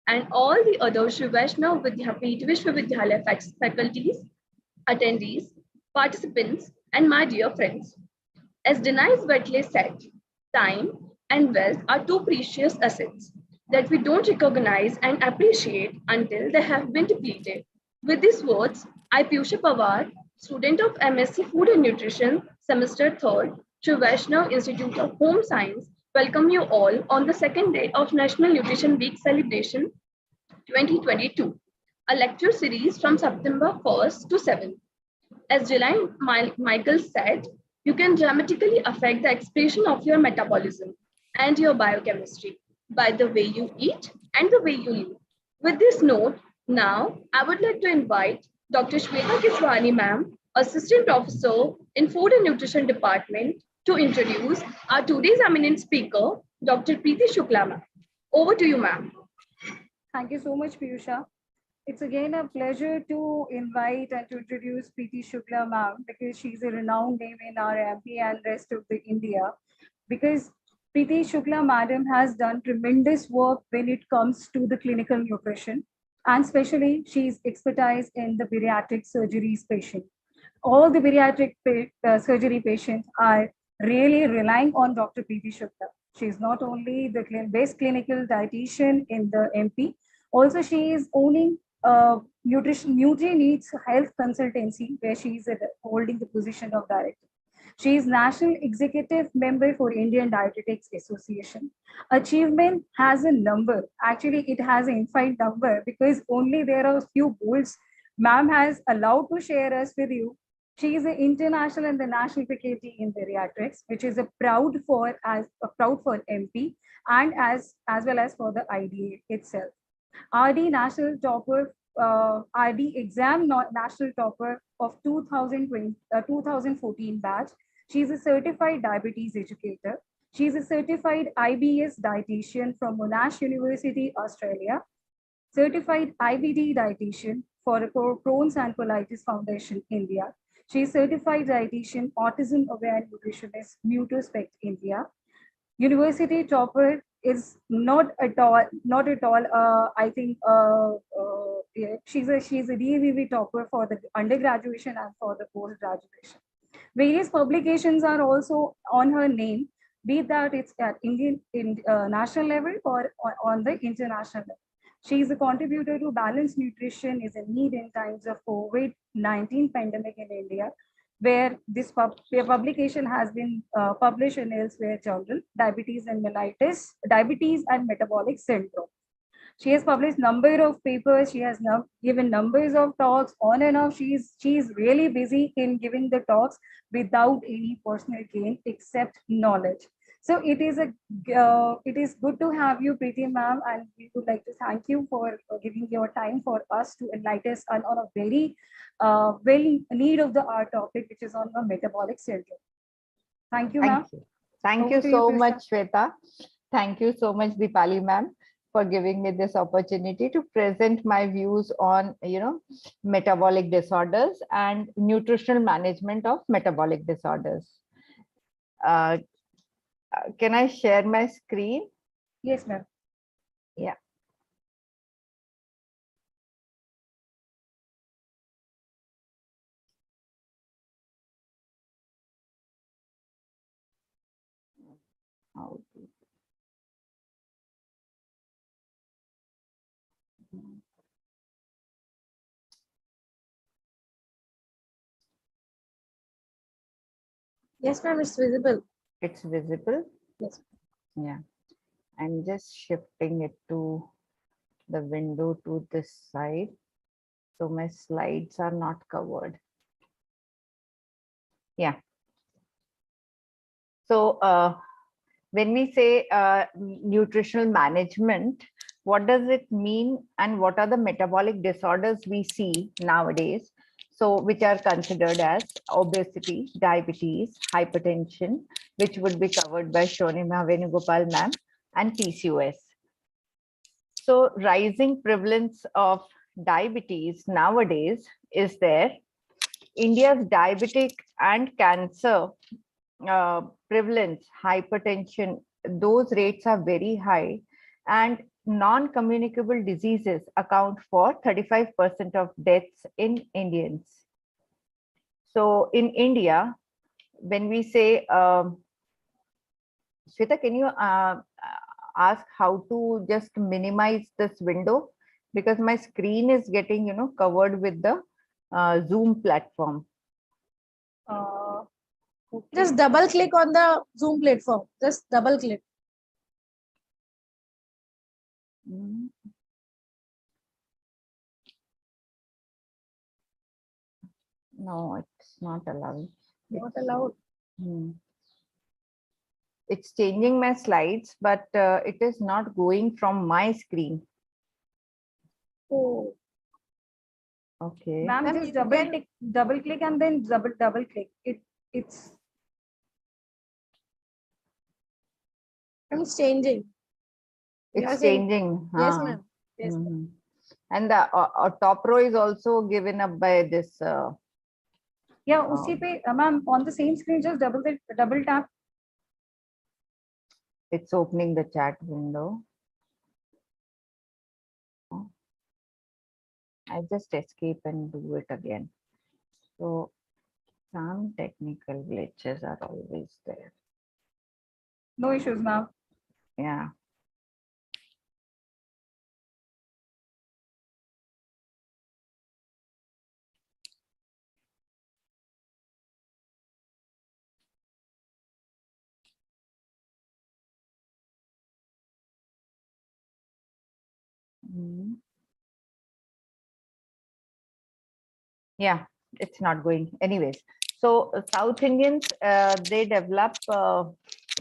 and all the other Shri Vaishnav Vidyapeeth Vishwavidyalaya faculties, attendees, participants, and my dear friends. As Denise Whitley said, time and wealth are two precious assets that we don't recognize and appreciate until they have been depleted. With these words, I, Piyusha Pawar, student of MSc Food and Nutrition, semester 3rd, Shri Vaishnav Institute of Home Science, welcome you all on the second day of National Nutrition Week celebration 2022, a lecture series from September 1st to 7th. As Gillian Michael said, you can dramatically affect the expression of your metabolism and your biochemistry by the way you eat and the way you live. With this note, now I would like to invite Dr. Shweta Kiswani ma'am, Assistant Professor in Food and Nutrition Department, to introduce our today's eminent speaker, Dr. Preeti Shukla ma'am. Over to you, ma'am. Thank you so much, Piyusha. It's again a pleasure to invite and to introduce Preeti Shukla ma'am, because she's a renowned name in our MP and rest of the India. Because Preeti Shukla madam has done tremendous work when it comes to the clinical nutrition, and especially she's expertise in the bariatric surgeries patient. All the bariatric surgery patients are really relying on Dr. Preeti Shukla. She's not only the best clinical dietitian in the MP, also she is owning Nutri Needs Health Consultancy, where she is holding the position of director. She is National Executive Member for Indian Dietetics Association. Achievement has a number. Actually, it has an infinite number because only there are a few goals ma'am has allowed to share us with you. She is an international and the national faculty in bariatrics, which is a proud for MP and as well as for the IDA itself. RD national topper, RD exam national topper of 2014 batch. She is a certified diabetes educator. She is a certified IBS dietitian from Monash University, Australia. Certified IBD dietitian for Crohn's and Colitis Foundation, India. She is certified dietitian, autism aware nutritionist, Nutrospect, India. University topper is not at all. I think she's a DVV topper for the undergraduation and for the post graduation. Various publications are also on her name, be that it's at national level or on the international level. She is a contributor to Balanced Nutrition is a Need in Times of COVID-19 pandemic in India, where this publication has been published in elsewhere journal, Diabetes and Mellitus, Diabetes and Metabolic Syndrome. She has published number of papers. She has now given numbers of talks on and off. She's really busy in giving the talks without any personal gain except knowledge. So it is good to have you, Preeti ma'am, and we would like to thank you for giving your time for us to enlighten us on a very need of the hour topic, which is on the metabolic syndrome. Thank you, ma'am. Thank you so much, Shweta. Thank you so much, Deepali ma'am, for giving me this opportunity to present my views on, metabolic disorders and nutritional management of metabolic disorders. Can I share my screen? Yes, ma'am. Yeah. Yes, ma'am, it's visible. It's visible? Yes. Yeah. I'm just shifting it to the window to this side, so my slides are not covered. Yeah. So when we say nutritional management, what does it mean and what are the metabolic disorders we see nowadays? So which are considered as obesity, diabetes, hypertension, which would be covered by Shonima Venugopal ma'am, and PCOS. So rising prevalence of diabetes nowadays is there. India's diabetic and cancer prevalence, hypertension, those rates are very high. And non-communicable diseases account for 35% of deaths in Indians. So in India, when we say, Shweta, can you ask how to just minimize this window? Because my screen is getting, covered with the Zoom platform. Okay. Just double click on the Zoom platform. Just double click. Mm. No, it's not allowing. Not allowed. It's changing my slides, but it is not going from my screen. Oh, Okay. Ma'am, Ma'am, just you double can- click, double click and then double click. It's it's changing. You are It's saying- changing. Yes, huh? ma'am. Yes, ma'am. Mhm. And the top row is also given up by this. yeah. उसी पे ma'am on the same screen just double tap. It's opening the chat window. I just escape and do it again. So some technical glitches are always there. No issues, ma'am. Yeah. Mhm. Yeah, it's not going. Anyways, so South Indians, they develop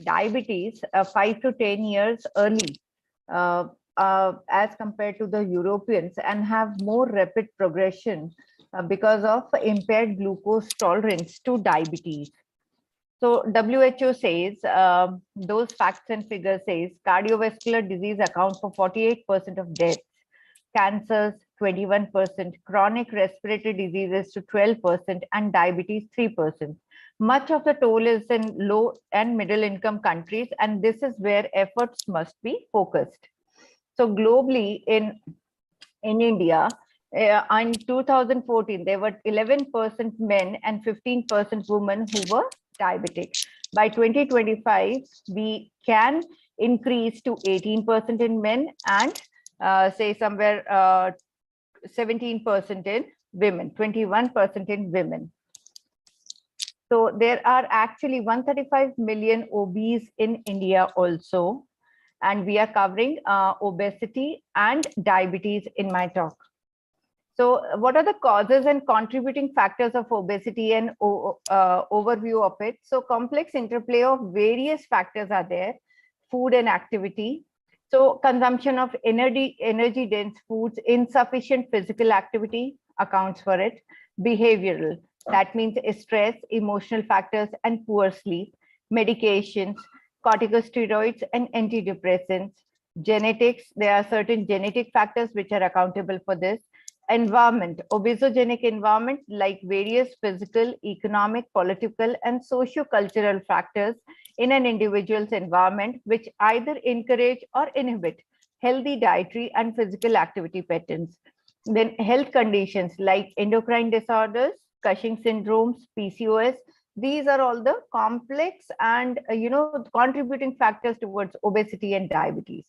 diabetes 5 to 10 years early as compared to the Europeans, and have more rapid progression because of impaired glucose tolerance to diabetes. So WHO says, those facts and figures says cardiovascular disease accounts for 48% of deaths, cancers 21%, chronic respiratory diseases to 12%, and diabetes 3%. Much of the toll is in low and middle income countries, and this is where efforts must be focused. So globally, in India, in 2014, there were 11% men and 15% women who were diabetic. By 2025, we can increase to 18% in men and say somewhere 17% in women, 21% in women. So there are actually 135 million obese in India also, and we are covering obesity and diabetes in my talk. So what are the causes and contributing factors of obesity, and overview of it? So complex interplay of various factors are there. Food and activity. So consumption of energy dense foods, insufficient physical activity accounts for it. Behavioral, that means stress, emotional factors, and poor sleep. Medications, corticosteroids and antidepressants. Genetics, there are certain genetic factors which are accountable for this. Environment, obesogenic environment, like various physical, economic, political, and socio-cultural factors in an individual's environment, which either encourage or inhibit healthy dietary and physical activity patterns. Then health conditions like endocrine disorders, Cushing syndromes, PCOS, these are all the complex and contributing factors towards obesity and diabetes.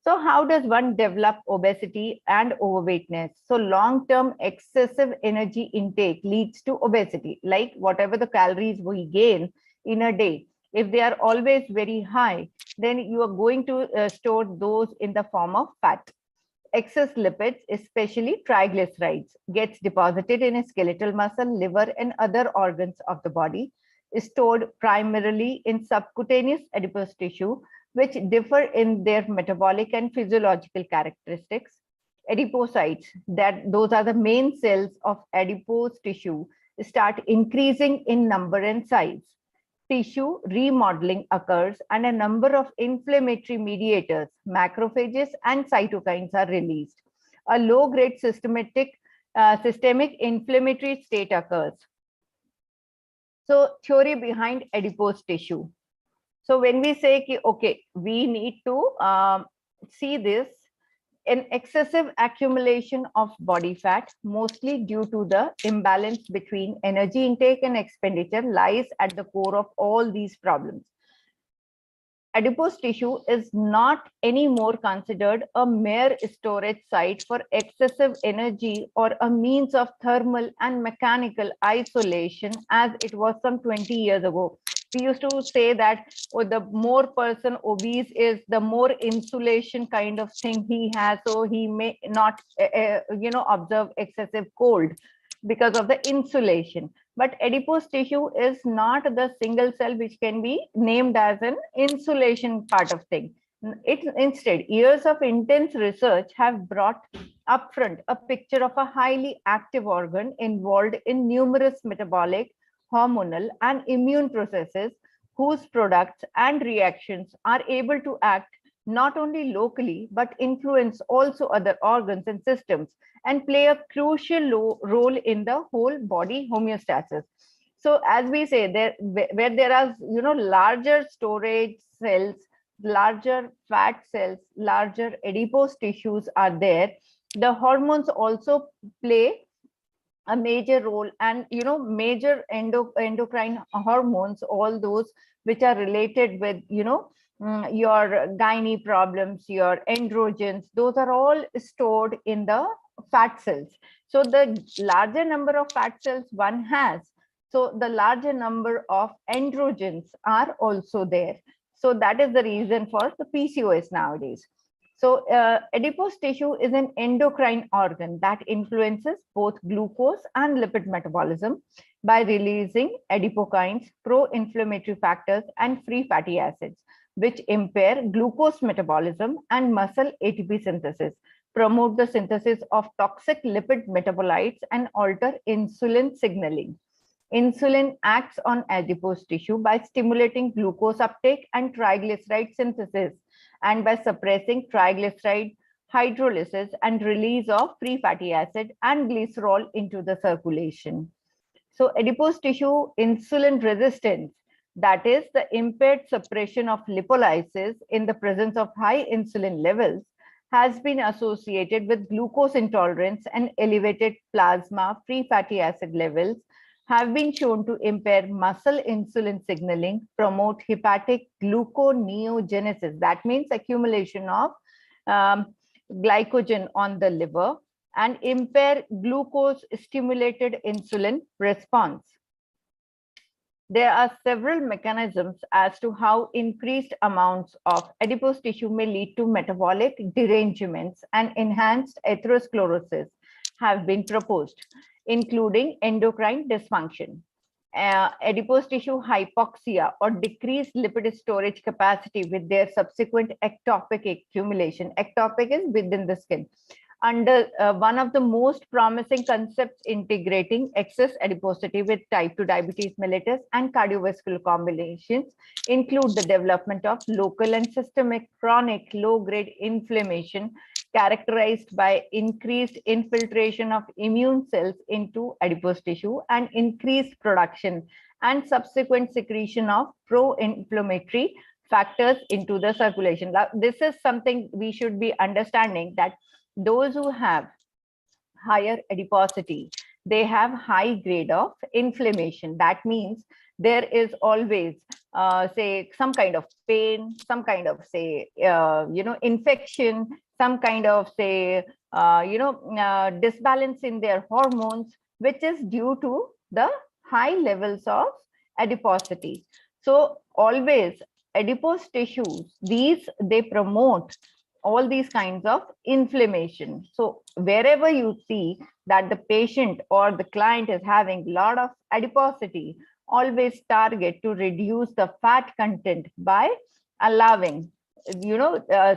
So how does one develop obesity and overweightness? So long-term excessive energy intake leads to obesity, like whatever the calories we gain in a day, if they are always very high, then you are going to store those in the form of fat. Excess lipids, especially triglycerides, gets deposited in a skeletal muscle, liver, and other organs of the body, is stored primarily in subcutaneous adipose tissue, which differ in their metabolic and physiological characteristics. Adipocytes, those are the main cells of adipose tissue, start increasing in number and size. Tissue remodeling occurs, and a number of inflammatory mediators, macrophages, and cytokines are released. A low-grade systemic inflammatory state occurs. So, theory behind adipose tissue. So when we say, okay, we need to see this, an excessive accumulation of body fat, mostly due to the imbalance between energy intake and expenditure, lies at the core of all these problems. Adipose tissue is not anymore considered a mere storage site for excessive energy or a means of thermal and mechanical isolation as it was some 20 years ago. We used to say that, oh, the more person obese is, the more insulation kind of thing he has, so he may not observe excessive cold because of the insulation. But adipose tissue is not the single cell which can be named as an insulation part of thing. Instead, years of intense research have brought upfront a picture of a highly active organ involved in numerous metabolic, hormonal, and immune processes whose products and reactions are able to act not only locally but influence also other organs and systems and play a crucial role in the whole body homeostasis. So as we say, where there are larger storage cells, larger fat cells, larger adipose tissues are there, the hormones also play a major role, and major endocrine hormones, all those which are related with your gynae problems, your androgens, those are all stored in the fat cells. So the larger number of fat cells one has, so the larger number of androgens are also there. So that is the reason for the PCOS nowadays. So adipose tissue is an endocrine organ that influences both glucose and lipid metabolism by releasing adipokines, pro-inflammatory factors, and free fatty acids, which impair glucose metabolism and muscle ATP synthesis, promote the synthesis of toxic lipid metabolites, and alter insulin signaling. Insulin acts on adipose tissue by stimulating glucose uptake and triglyceride synthesis, and by suppressing triglyceride hydrolysis and release of free fatty acid and glycerol into the circulation. So adipose tissue insulin resistance, that is the impaired suppression of lipolysis in the presence of high insulin levels, has been associated with glucose intolerance, and elevated plasma free fatty acid levels have been shown to impair muscle insulin signaling, promote hepatic gluconeogenesis, that means accumulation of glycogen on the liver, and impair glucose stimulated insulin response. There are several mechanisms as to how increased amounts of adipose tissue may lead to metabolic derangements and enhanced atherosclerosis have been proposed, including endocrine dysfunction, adipose tissue hypoxia or decreased lipid storage capacity with their subsequent ectopic accumulation. Ectopic is within the skin. Under one of the most promising concepts integrating excess adiposity with type 2 diabetes mellitus and cardiovascular combinations include the development of local and systemic chronic low-grade inflammation characterized by increased infiltration of immune cells into adipose tissue and increased production and subsequent secretion of pro-inflammatory factors into the circulation. Now, this is something we should be understanding, that those who have higher adiposity, they have high grade of inflammation. That means there is always say some kind of pain, some kind of say infection, some kind of say disbalance in their hormones, which is due to the high levels of adiposity. So always adipose tissues, they promote all these kinds of inflammation. So wherever you see that the patient or the client is having a lot of adiposity, always target to reduce the fat content by allowing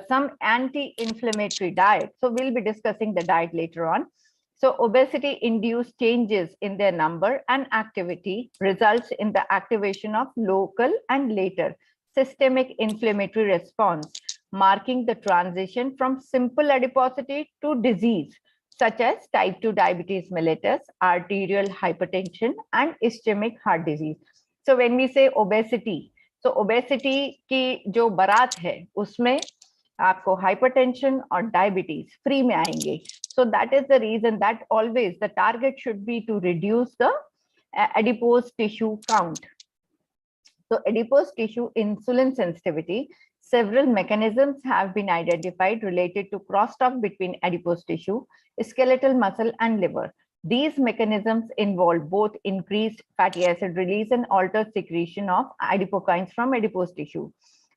some anti-inflammatory diet. So we'll be discussing the diet later on. So obesity induced changes in their number and activity results in the activation of local and later systemic inflammatory response, marking the transition from simple adiposity to disease such as type 2 diabetes mellitus, arterial hypertension, and ischemic heart disease. So when we say obesity, so obesity की जो बारात है उसमें आपको hypertension or diabetes free में आएंगे. So that is the reason that always the target should be to reduce the adipose tissue count. So adipose tissue insulin sensitivity, several mechanisms have been identified related to crosstalk between adipose tissue, skeletal muscle, and liver. These mechanisms involve both increased fatty acid release and altered secretion of adipokines from adipose tissue.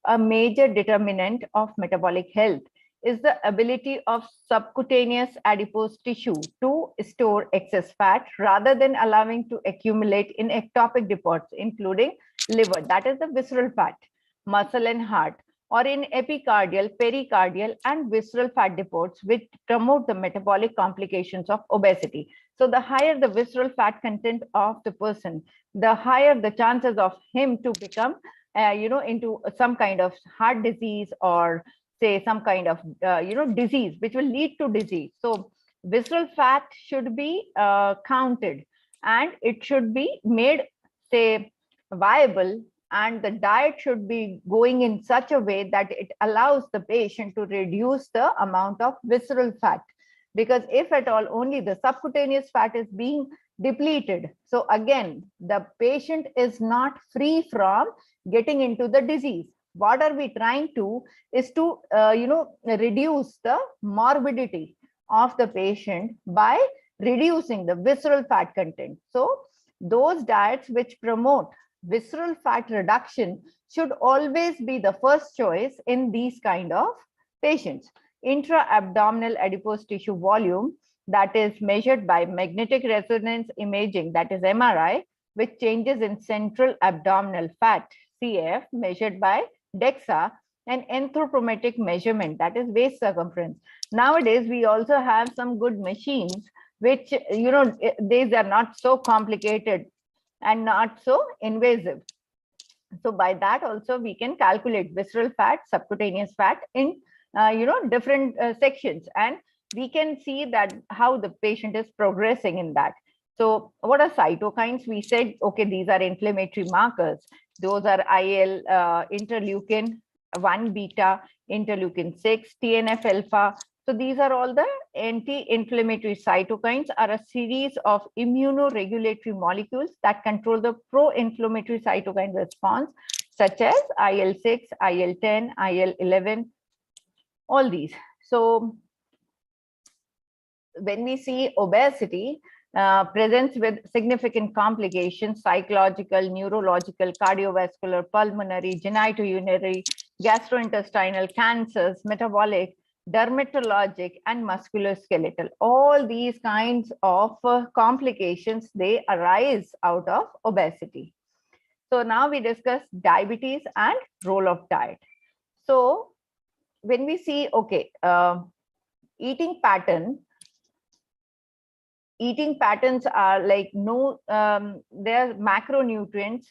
A major determinant of metabolic health is the ability of subcutaneous adipose tissue to store excess fat rather than allowing to accumulate in ectopic depots, including liver, that is the visceral fat, muscle and heart, or in epicardial, pericardial, and visceral fat depots, which promote the metabolic complications of obesity. So the higher the visceral fat content of the person, the higher the chances of him to become, into some kind of heart disease or say some kind of, disease, which will lead to disease. So visceral fat should be counted, and it should be made, say, viable, and the diet should be going in such a way that it allows the patient to reduce the amount of visceral fat, because if at all only the subcutaneous fat is being depleted, so again the patient is not free from getting into the disease. What are we trying to is to reduce the morbidity of the patient by reducing the visceral fat content. So those diets which promote visceral fat reduction should always be the first choice in these kind of patients. Intra-abdominal adipose tissue volume, that is measured by magnetic resonance imaging, that is MRI, which changes in central abdominal fat, CF, measured by DEXA, and anthropometric measurement, that is waist circumference. Nowadays, we also have some good machines, which, these are not so complicated and not so invasive. So by that also we can calculate visceral fat, subcutaneous fat in different sections, and we can see that how the patient is progressing in that. So what are cytokines? We said, okay, these are inflammatory markers. Those are IL, interleukin 1 beta, interleukin 6, TNF alpha. So these are all the anti-inflammatory cytokines, are a series of immunoregulatory molecules that control the pro-inflammatory cytokine response, such as IL-6, IL-10, IL-11, all these. So when we see obesity presents with significant complications, psychological, neurological, cardiovascular, pulmonary, genitourinary, gastrointestinal, cancers, metabolic, dermatologic, and musculoskeletal. All these kinds of complications, they arise out of obesity. So now we discuss diabetes and role of diet. So when we see, okay, eating patterns are like they're macronutrients,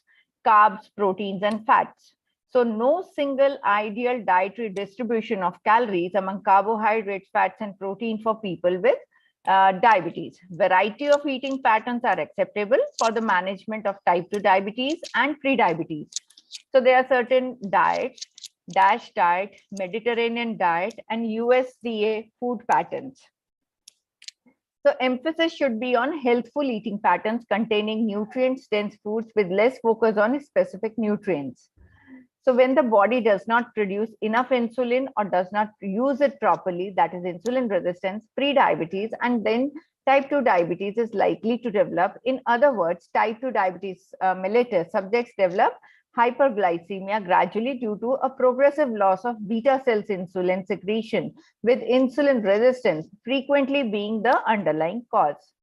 carbs, proteins, and fats. So no single ideal dietary distribution of calories among carbohydrates, fats, and protein for people with diabetes. Variety of eating patterns are acceptable for the management of type 2 diabetes and pre-diabetes. So there are certain diets, DASH diet, Mediterranean diet, and USDA food patterns. So emphasis should be on healthful eating patterns containing nutrient-dense foods with less focus on specific nutrients. So when the body does not produce enough insulin or does not use it properly, that is insulin resistance, pre-diabetes, and then type 2 diabetes is likely to develop. In other words, type 2 diabetes mellitus subjects develop hyperglycemia gradually due to a progressive loss of beta cells insulin secretion, with insulin resistance frequently being the underlying cause.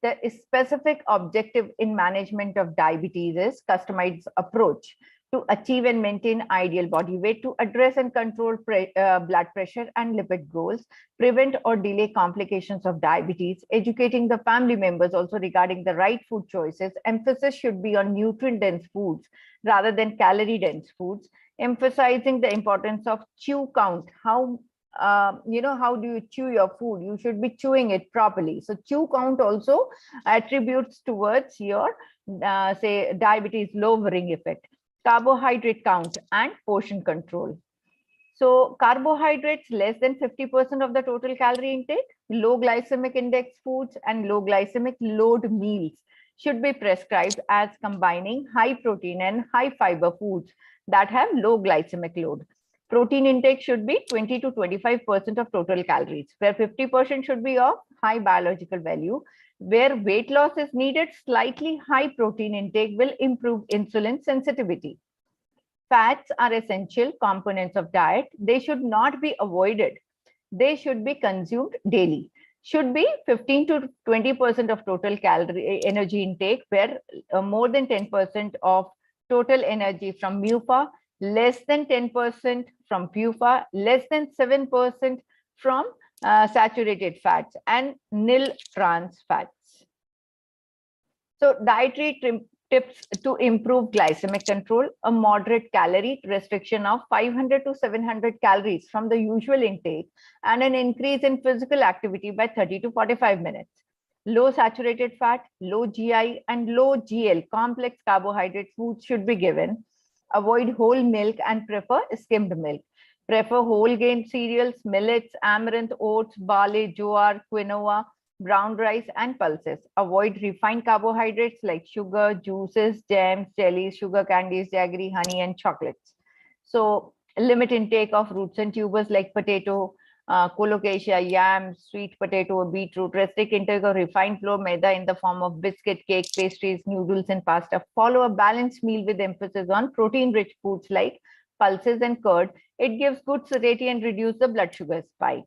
The specific objective in management of diabetes is customized approach to achieve and maintain ideal body weight, to address and control blood pressure and lipid goals, prevent or delay complications of diabetes, educating the family members also regarding the right food choices. Emphasis should be on nutrient-dense foods rather than calorie-dense foods, emphasizing the importance of chew count. How how do you chew your food? You should be chewing it properly. So chew count also attributes towards your, say, diabetes lowering effect. Carbohydrate count and portion control. So carbohydrates less than 50% of the total calorie intake, low glycemic index foods and low glycemic load meals should be prescribed as combining high protein and high fiber foods that have low glycemic load. Protein intake should be 20 to 25% of total calories, where 50% should be of high biological value. Where weight loss is needed, slightly high protein intake will improve insulin sensitivity. Fats are essential components of diet. They should not be avoided. They should be consumed daily. Should be 15 to 20% of total calorie energy intake, where more than 10% of total energy from MUFA, less than 10% from PUFA, less than 7% from saturated fats, and nil trans fats. So dietary tips to improve glycemic control: a moderate calorie restriction of 500 to 700 calories from the usual intake, and an increase in physical activity by 30 to 45 minutes. Low saturated fat, low GI, and low GL complex carbohydrate foods should be given. Avoid whole milk and prefer skimmed milk. Prefer whole grain cereals, millets, amaranth, oats, barley, jowar, quinoa, brown rice, and pulses. Avoid refined carbohydrates like sugar, juices, jams, jellies, sugar candies, jaggery, honey, and chocolates. So limit intake of roots and tubers like potato, colocasia, yams, sweet potato, beetroot. Restrict intake of refined flour, maida in the form of biscuit, cake, pastries, noodles, and pasta. Follow a balanced meal with emphasis on protein-rich foods like pulses and curd. It gives good satiety and reduce the blood sugar spike.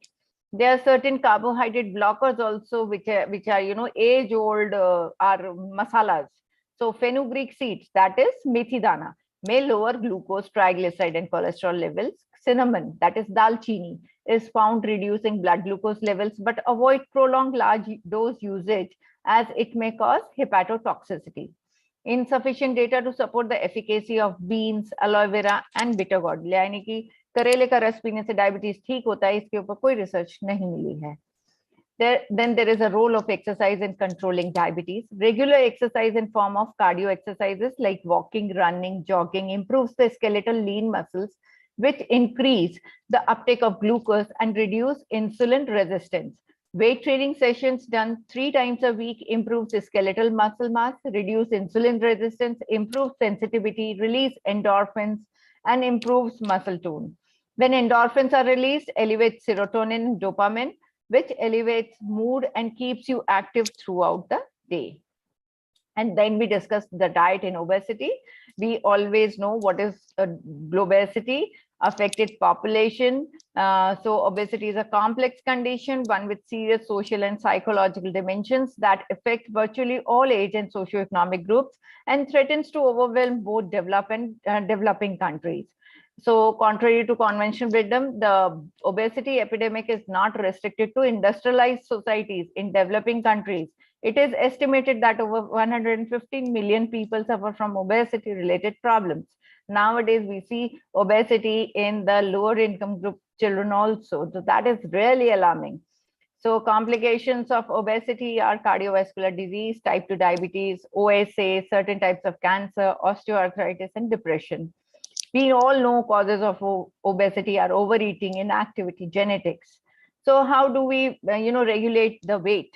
There are certain carbohydrate blockers also, which are age old are masalas. So fenugreek seeds, that is methi dana, may lower glucose, triglyceride, and cholesterol levels. Cinnamon, that is dalchini, is found reducing blood glucose levels, but avoid prolonged large dose usage as it may cause hepatotoxicity. Insufficient data to support the efficacy of beans, aloe vera, and bitter gourd. यानी कि करेले का रस पीने से diabetes ठीक होता है, इसके ऊपर कोई रिसर्च नहीं मिली है. Then there is a role of exercise in controlling diabetes. Regular exercise in form of cardio exercises like walking, running, jogging improves the skeletal lean muscles, which increase the uptake of glucose and reduce insulin resistance. Weight training sessions done 3 times a week improves the skeletal muscle mass, reduce insulin resistance, improves sensitivity, release endorphins, and improves muscle tone. When endorphins are released, elevates serotonin and dopamine, which elevates mood and keeps you active throughout the day. And then we discussed the diet in obesity. We always know what is obesity, affected population. So obesity is a complex condition, one with serious social and psychological dimensions that affect virtually all age and socioeconomic groups and threatens to overwhelm both developing countries. So contrary to conventional wisdom, the obesity epidemic is not restricted to industrialized societies. In developing countries, it is estimated that over 115 million people suffer from obesity-related problems. Nowadays, we see obesity in the lower income group children also. So that is really alarming. So complications of obesity are cardiovascular disease, type 2 diabetes, OSA, certain types of cancer, osteoarthritis, and depression. We all know causes of obesity are overeating, inactivity, genetics. So how do we regulate the weight?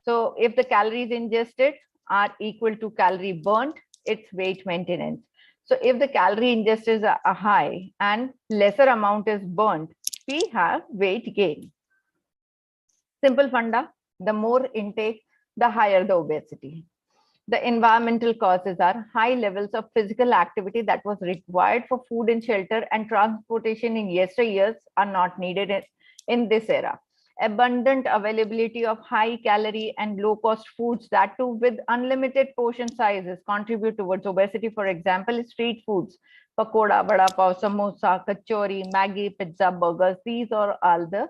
So if the calories ingested are equal to calorie burnt, it's weight maintenance. So if the calorie ingested are high and lesser amount is burnt, we have weight gain. Simple funda, the more intake, the higher the obesity. The environmental causes are high levels of physical activity that was required for food and shelter and transportation in yesteryears are not needed in this era. Abundant availability of high calorie and low cost foods that too with unlimited portion sizes contribute towards obesity. For example, street foods, pakoda, vada pav, samosa, kachori, Maggi, pizza, burgers. These are all the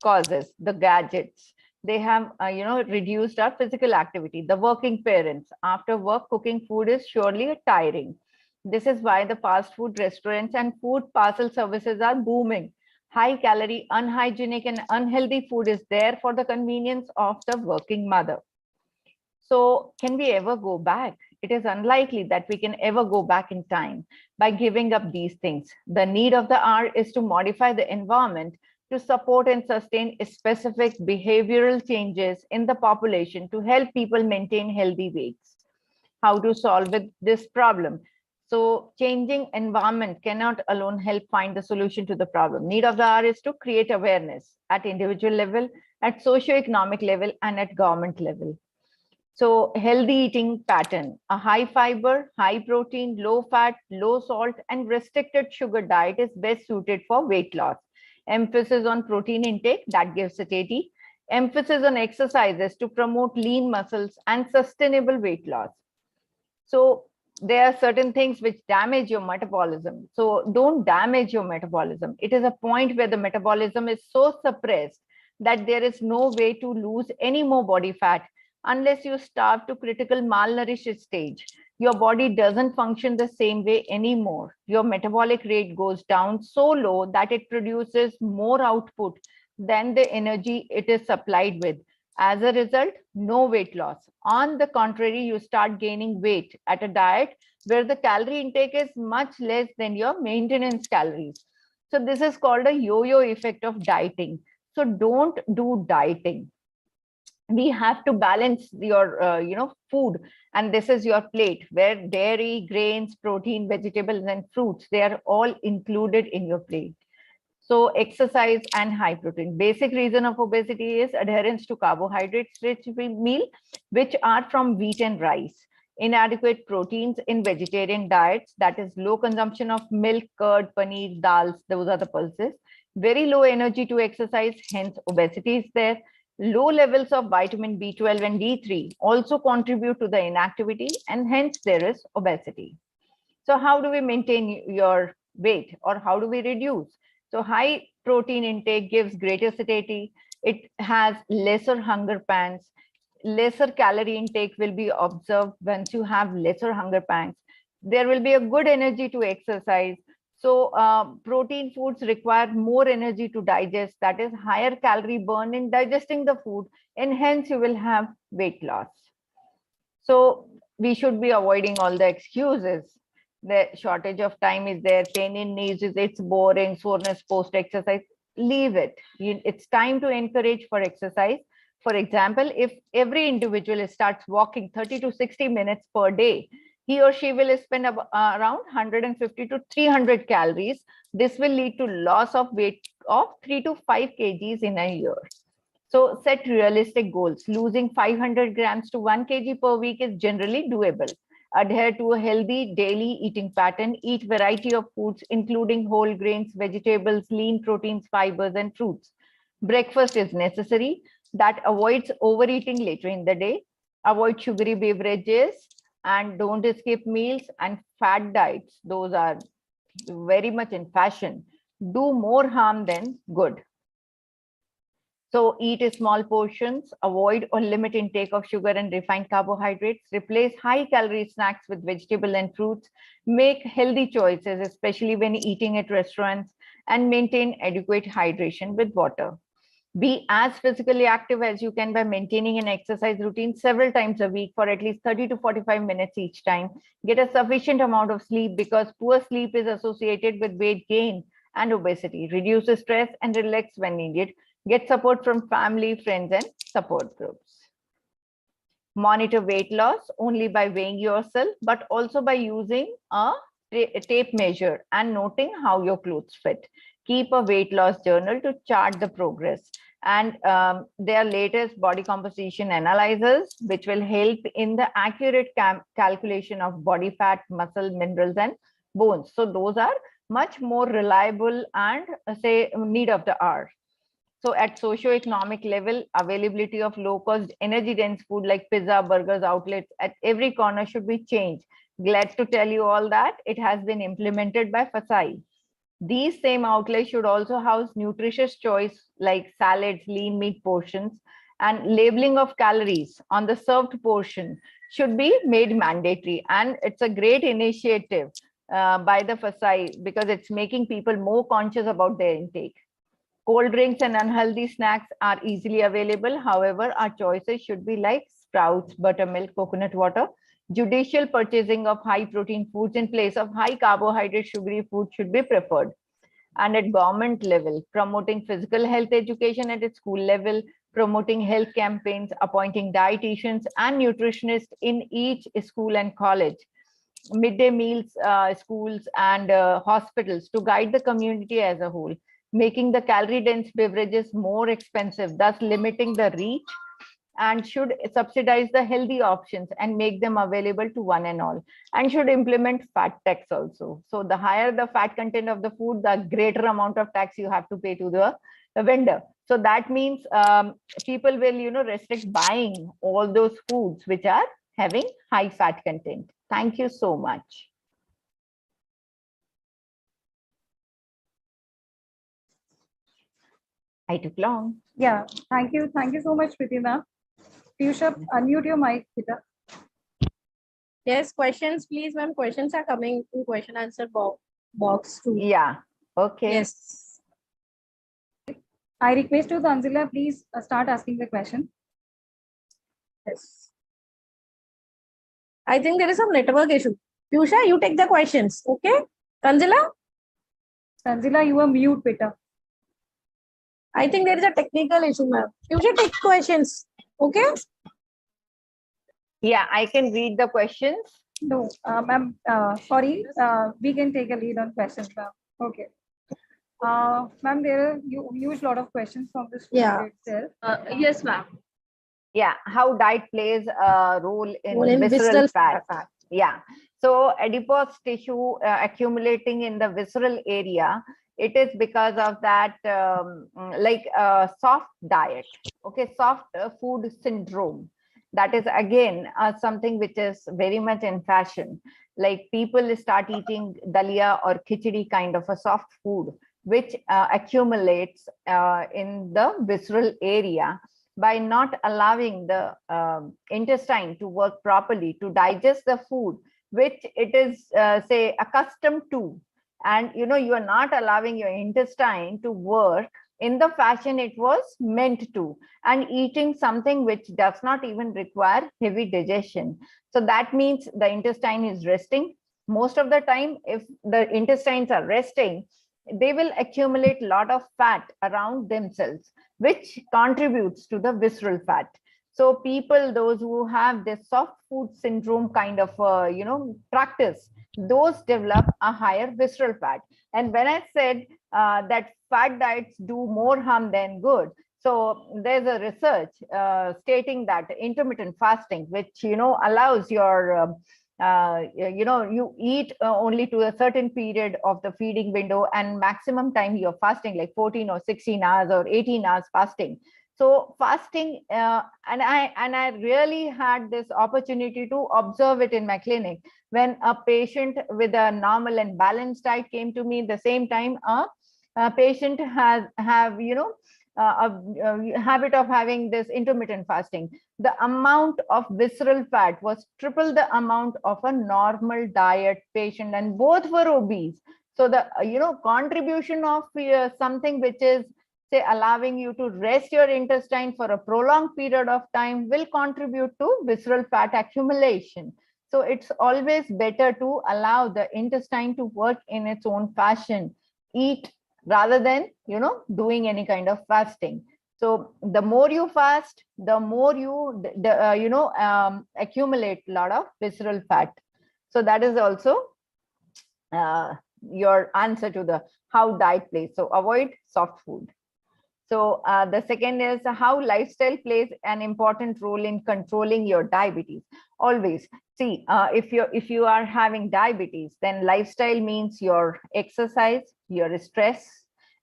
causes. The gadgets, they have reduced our physical activity. The working parents, after work, cooking food is surely tiring. This is why the fast food restaurants and food parcel services are booming. High calorie, unhygienic, and unhealthy food is there for the convenience of the working mother. So can we ever go back? It is unlikely that we can ever go back in time by giving up these things. The need of the hour is to modify the environment to support and sustain specific behavioral changes in the population to help people maintain healthy weights. How to solve this problem? So changing environment cannot alone help find the solution to the problem. Need of the hour is to create awareness at individual level, at socioeconomic level, and at government level. So healthy eating pattern, a high fiber, high protein, low fat, low salt, and restricted sugar diet is best suited for weight loss. Emphasis on protein intake, that gives satiety. Emphasis on exercises to promote lean muscles and sustainable weight loss. So there are certain things which damage your metabolism. So don't damage your metabolism. It is a point where the metabolism is so suppressed that there is no way to lose any more body fat unless you starve to critical malnourished stage. Your body doesn't function the same way anymore. Your metabolic rate goes down so low that it produces more output than the energy it is supplied with. As a result, no weight loss. On the contrary, you start gaining weight at a diet where the calorie intake is much less than your maintenance calories. So this is called a yo-yo effect of dieting. So don't do dieting. We have to balance your food, and this is your plate where dairy, grains, protein, vegetables, and fruits, they are all included in your plate. So exercise and high protein. Basic reason of obesity is adherence to carbohydrates rich meal, which are from wheat and rice. Inadequate proteins in vegetarian diets, that is low consumption of milk, curd, paneer, dals, those are the pulses. Very low energy to exercise, hence obesity is there. Low levels of vitamin B12 and D3 also contribute to the inactivity, and hence there is obesity. So how do we maintain your weight, or how do we reduce? So high protein intake gives greater satiety. It has lesser hunger pangs. Lesser calorie intake will be observed once you have lesser hunger pangs. There will be a good energy to exercise. So protein foods require more energy to digest, that is higher calorie burn in digesting the food, and hence you will have weight loss. So we should be avoiding all the excuses. The shortage of time is there, pain in knees, it's boring, soreness post-exercise, leave it. It's time to encourage for exercise. For example, if every individual starts walking 30 to 60 minutes per day, he or she will spend around 150 to 300 calories. This will lead to loss of weight of 3 to 5 kgs in a year. So set realistic goals. Losing 500 grams to 1 kg per week is generally doable. Adhere to a healthy daily eating pattern. Eat variety of foods, including whole grains, vegetables, lean proteins, fibers, and fruits. Breakfast is necessary. That avoids overeating later in the day. Avoid sugary beverages and don't skip meals and fat diets. Those are very much in fashion. Do more harm than good. So eat small portions, avoid or limit intake of sugar and refined carbohydrates, replace high calorie snacks with vegetable and fruits, make healthy choices, especially when eating at restaurants, and maintain adequate hydration with water. Be as physically active as you can by maintaining an exercise routine several times a week for at least 30 to 45 minutes each time. Get a sufficient amount of sleep because poor sleep is associated with weight gain and obesity. Reduce stress and relax when needed. Get support from family, friends, and support groups. Monitor weight loss only by weighing yourself, but also by using a tape measure and noting how your clothes fit. Keep a weight loss journal to chart the progress. And their latest body composition analyzers, which will help in the accurate calculation of body fat, muscle, minerals, and bones. So those are much more reliable and say need of the hour. So at socio-economic level, availability of low-cost, energy-dense food like pizza, burgers, outlets at every corner should be changed. Glad to tell you all that it has been implemented by FASI. These same outlets should also house nutritious choice like salads, lean meat portions, and labeling of calories on the served portion should be made mandatory. And it's a great initiative by the FASI because it's making people more conscious about their intake. Cold drinks and unhealthy snacks are easily available. However, our choices should be like sprouts, buttermilk, coconut water. Judicial purchasing of high protein foods in place of high carbohydrate sugary food should be preferred. And at government level, promoting physical health education at its school level, promoting health campaigns, appointing dietitians and nutritionists in each school and college, midday meals, schools and hospitals to guide the community as a whole, making the calorie-dense beverages more expensive, thus limiting the reach, and should subsidize the healthy options and make them available to one and all, and should implement fat tax also. So the higher the fat content of the food, the greater amount of tax you have to pay to the vendor. So that means people will, restrict buying all those foods which are having high fat content. Thank you so much. I took long. Yeah, thank you. Thank you so much, Preeti ma'am. Piyusha, unmute your mic, Pita. Yes, questions, please, ma'am. Questions are coming in question answer box too. Yeah. Okay. Yes. I request you, Tanzila, please start asking the question. Yes. I think there is some network issue. Piyusha, you take the questions. Okay. Tanzila, Tanzila, you are mute, Pita. I think there is a technical issue, ma'am. Piyusha, take questions. Okay. Yeah, I can read the questions. No, ma'am, sorry, we can take a lead on questions, ma'am. Okay. Ma'am, there are huge lot of questions from the student Yeah. itself. Yes, ma'am. Yeah, how diet plays a role in Role in visceral visceral fat. fat. Yeah, so adipose tissue accumulating in the visceral area, it is because of that like soft diet, okay, soft food syndrome. That is again something which is very much in fashion. Like people start eating dalia or khichdi kind of a soft food, which accumulates in the visceral area by not allowing the intestine to work properly to digest the food which it is say accustomed to, and you are not allowing your intestine to work in the fashion it was meant to, and eating something which does not even require heavy digestion. So that means the intestine is resting. Most of the time, if the intestines are resting, they will accumulate a lot of fat around themselves, which contributes to the visceral fat. So people, those who have this soft food syndrome kind of, practice, those develop a higher visceral fat. And when I said that fat diets do more harm than good, so there's a research stating that intermittent fasting, which, allows your you eat only to a certain period of the feeding window, and maximum time you're fasting like 14 or 16 hours or 18 hours fasting. So fasting, and I really had this opportunity to observe it in my clinic when a patient with a normal and balanced diet came to me. At the same time, a patient have a habit of having this intermittent fasting. The amount of visceral fat was triple the amount of a normal diet patient, and both were obese. So the contribution of something which is, say, allowing you to rest your intestine for a prolonged period of time will contribute to visceral fat accumulation. So it's always better to allow the intestine to work in its own fashion, eat rather than doing any kind of fasting. So the more you fast, the more you accumulate a lot of visceral fat. So that is also your answer to the how diet plays. So avoid soft food. So the second is how lifestyle plays an important role in controlling your diabetes. Always see, if you are having diabetes, then lifestyle means your exercise, your stress,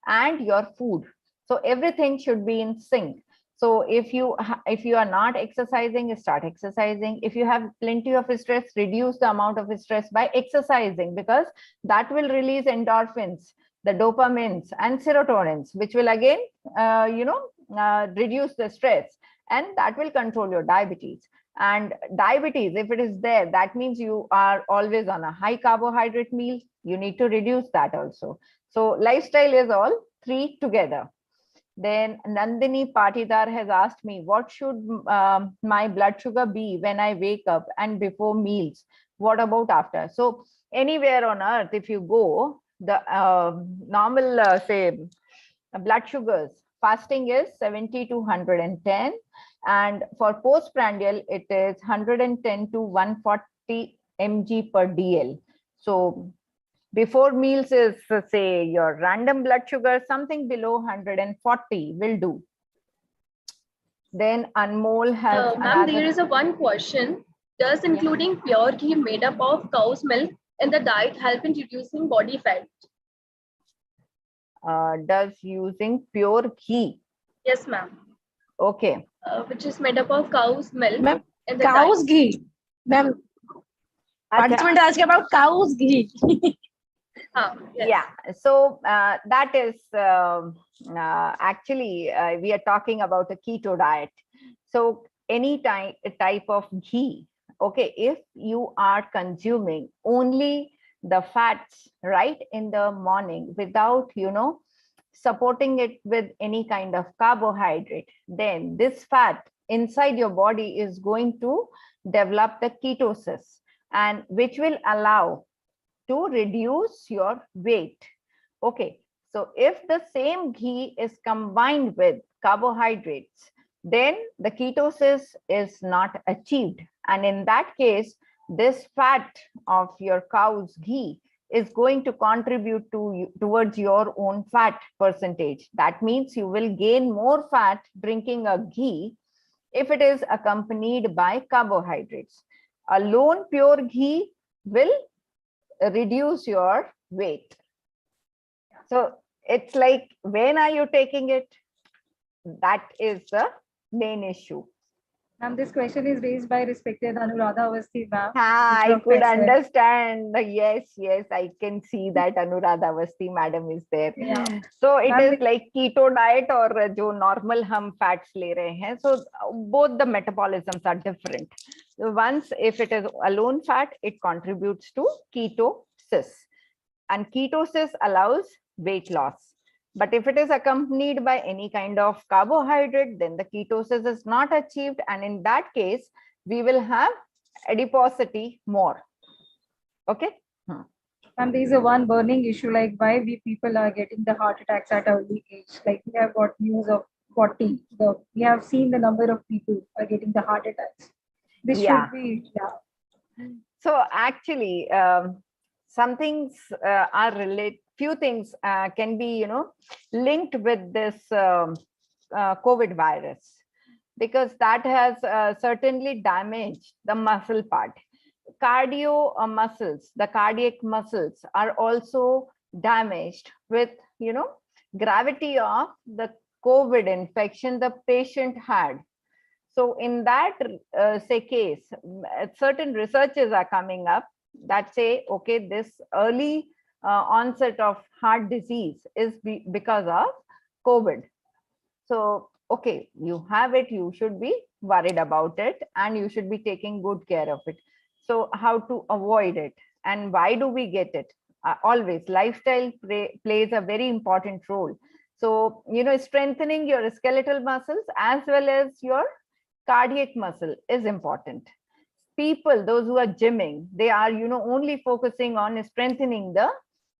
and your food. So everything should be in sync. So if you are not exercising, start exercising. If you have plenty of stress, reduce the amount of stress by exercising, because that will release endorphins, the dopamines and serotonins, which will again reduce the stress, and that will control your diabetes. And diabetes, if it is there, that means you are always on a high carbohydrate meal. You need to reduce that also. So lifestyle is all three together. Then Nandini Patidar has asked me, what should my blood sugar be when I wake up and before meals? What about after? So anywhere on earth, if you go, the normal, say, blood sugars, fasting is 70 to 110. And for postprandial, it is 110 to 140 mg per DL. So before meals is, say, your random blood sugar, something below 140 will do. Then Anmol has Ma'am, there another. is a one question. Does including pure ghee made up of cow's milk in the diet help in reducing body fat? Does using pure ghee? Yes, ma'am. Okay. Which is made up of cow's milk Ma'am, in the cow's diet. ghee. Ma'am, participant asking about cow's ghee. Yes. Yeah, so that is actually we are talking about a keto diet. So any type of ghee, okay, if you are consuming only the fats right in the morning without, supporting it with any kind of carbohydrate, then this fat inside your body is going to develop the ketosis, and which will allow to reduce your weight. Okay, so if the same ghee is combined with carbohydrates, then the ketosis is not achieved. And in that case, this fat of your cow's ghee is going to contribute towards your own fat percentage. That means you will gain more fat drinking a ghee if it is accompanied by carbohydrates. Alone pure ghee will reduce your weight. So it's like, when are you taking it? That is the main issue. Ma'am, this question is raised by respected Anuradha Avasthi, ma'am. I could Professor. understand. Yes, I can see that Anuradha Avasthi madam is there. Yeah. So it Ma'am, is like keto diet or jo normal hum fats le rahe hain. So both the metabolisms are different. Once if it is alone fat, it contributes to ketosis, and ketosis allows weight loss. But if it is accompanied by any kind of carbohydrate, then the ketosis is not achieved. And in that case, we will have adiposity more. Okay. And there is a one burning issue, like why we people are getting the heart attacks at early age. Like we have got news of 40. We have seen the number of people are getting the heart attacks. This should be, So actually, some things are related. Few things can be, linked with this COVID virus, because that has certainly damaged the muscle part. Cardio muscles, the cardiac muscles are also damaged with, gravity of the COVID infection the patient had. So in that say case, certain researches are coming up that say, okay, this early onset of heart disease is because of COVID. So, okay, you have it, you should be worried about it, and you should be taking good care of it. So how to avoid it, and why do we get it? Always lifestyle plays a very important role. So, strengthening your skeletal muscles as well as your cardiac muscle is important. People, those who are gymming, they are, only focusing on strengthening the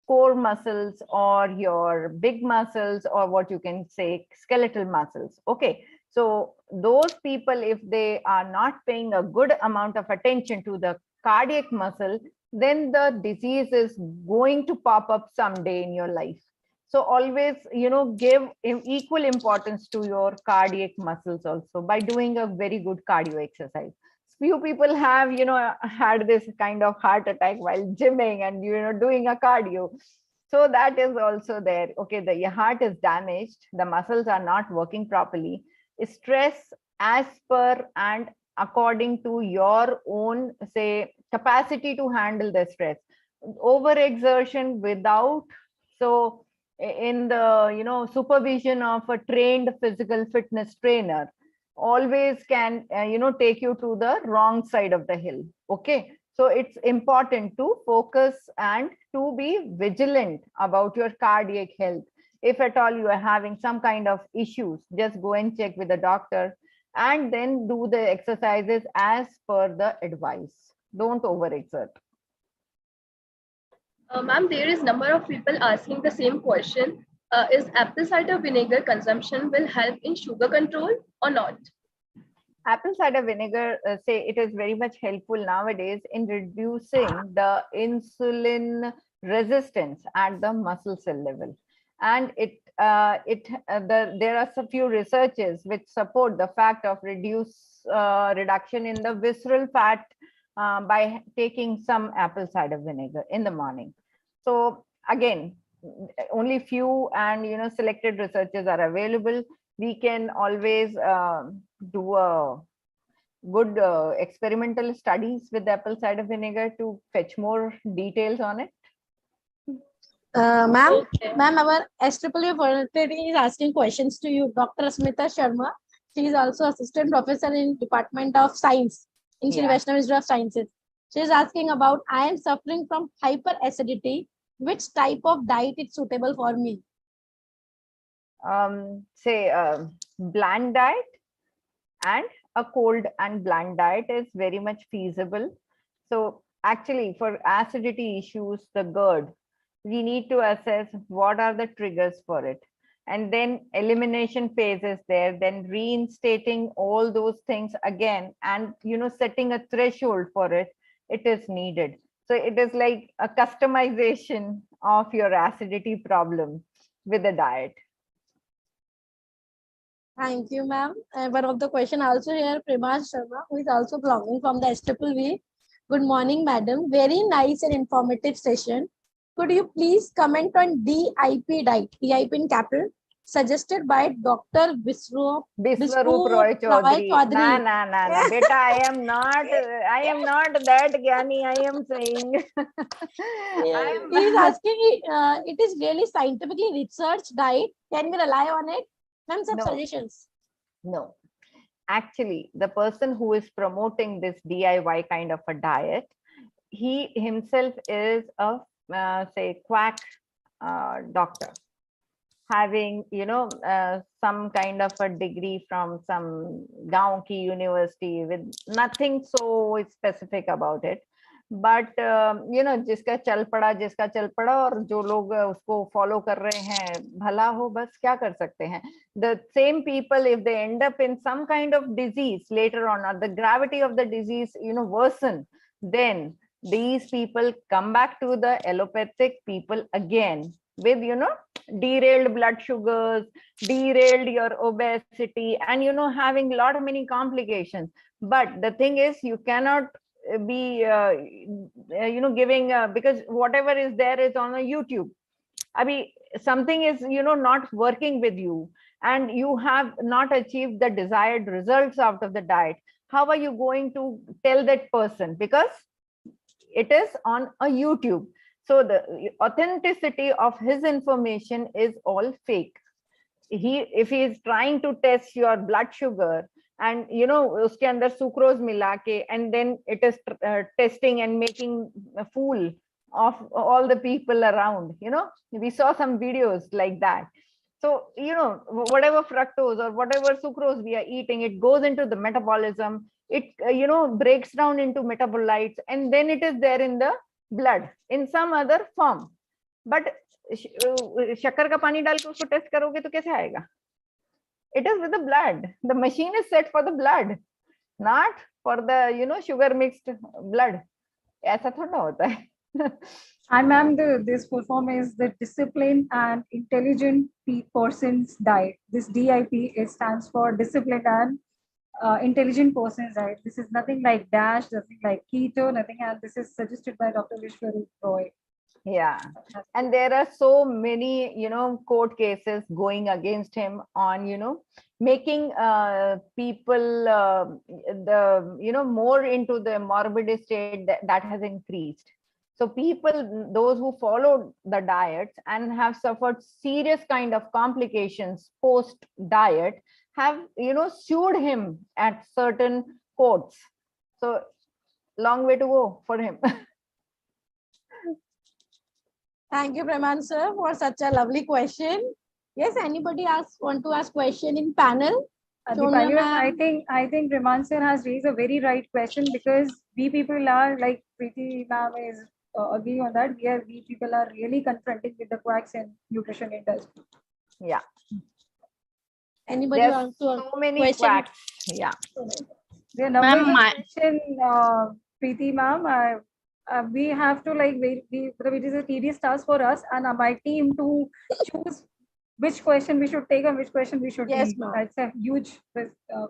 core muscles or your big muscles, or what you can say skeletal muscles. Okay, so those people, if they are not paying a good amount of attention to the cardiac muscle, then the disease is going to pop up someday in your life. So always, give equal importance to your cardiac muscles also by doing a very good cardio exercise. Few people have, had this kind of heart attack while gymming and, doing a cardio. So that is also there. Okay, your heart is damaged. The muscles are not working properly. Stress as per and according to your own, say, capacity to handle the stress. Overexertion without, so in the, supervision of a trained physical fitness trainer, always can take you to the wrong side of the hill. Okay, so it's important to focus and to be vigilant about your cardiac health. If at all you are having some kind of issues, just go and check with the doctor and then do the exercises as per the advice. Don't overexert. Ma'am, there is number of people asking the same question. Is apple cider vinegar consumption will help in sugar control or not? Apple cider vinegar, say it is very much helpful nowadays in reducing the insulin resistance at the muscle cell level. And there are a few researches which support the fact of reduction in the visceral fat by taking some apple cider vinegar in the morning. So again, only few and selected researchers are available. We can always do a good experimental studies with apple cider vinegar to fetch more details on it. Ma'am, Okay. our SEEE volunteer is asking questions to you. Dr. Smita Sharma. She is also assistant professor in Department of Science in Sri Yeah. Vaishnav Institute of Sciences. She is asking about, I am suffering from hyperacidity. Which type of diet is suitable for me? Say bland diet and a cold and bland diet is very much feasible. So actually for acidity issues, the GERD, we need to assess what are the triggers for it. And then elimination phase is there, then reinstating all those things again, and setting a threshold for it, it is needed. So it is like a customization of your acidity problem with the diet. Thank you, ma'am. One of the question also here, Prima Sharma, who is also belonging from the SEEE. Good morning, madam. Very nice and informative session. Could you please comment on DIP diet, DIP in capital, suggested by Dr. Biswaroop Roy Chaudhary. Nah. Beta, I am not that Gyani, I am saying. He is asking, it is really scientifically researched diet. Can we rely on it? Ma'am, some No. suggestions. No. Actually, the person who is promoting this DIY kind of a diet, he himself is a, say, quack doctor, having some kind of a degree from some gaon ki university with nothing so specific about it, but जिसका चल पड़ा और जो लोग उसको follow कर रहे हैं, भला हो, बस क्या कर सकते हैं. The same people, if they end up in some kind of disease later on, or the gravity of the disease worsen, then these people come back to the allopathic people again with derailed blood sugars, derailed your obesity, and having a lot of many complications. But the thing is, you cannot be giving because whatever is there is on a YouTube. I mean, something is not working with you, and you have not achieved the desired results out of the diet. How are you going to tell that person? Because it is on a YouTube. So the authenticity of his information is all fake. If he is trying to test your blood sugar and uske andar sucrose mila ke, and then it is testing and making a fool of all the people around, we saw some videos like that. So whatever fructose or whatever sucrose we are eating, it goes into the metabolism, it breaks down into metabolites, and then it is there in the blood in some other form. But शक्कर का पानी डाल के उसको test करोगे तो कैसे आएगा? It is with the blood. The machine is set for the blood, not for the sugar mixed blood. ऐसा थोड़ा होता है. And ma'am, this full form is the disciplined and intelligent person's diet. This DIP stands for disciplined and intelligent person's diet. This is nothing like DASH, nothing like keto, nothing else. This is suggested by Dr. Vishwaroop Roy. Yeah, and there are so many court cases going against him on making people the more into the morbid state that has increased. So people, those who followed the diets and have suffered serious kind of complications post diet, have sued him at certain courts. So long way to go for him. Thank you, Preman sir, for such a lovely question. Yes, anybody want to ask question in panel? Sonia Adipose, ma'am. I think Reman sir has raised a very right question, because we people are, like Preeti ma'am is agreeing on that. We people are really confronting with the quacks in nutrition industry. Yeah. Anybody There's want to so many question? quacks. Yeah. There are numbers Ma'am, of question, Preeti ma'am. We have to, like, it is a tedious task for us and my team to choose which question we should take and which question we should Yes, leave. ma'am. That's a huge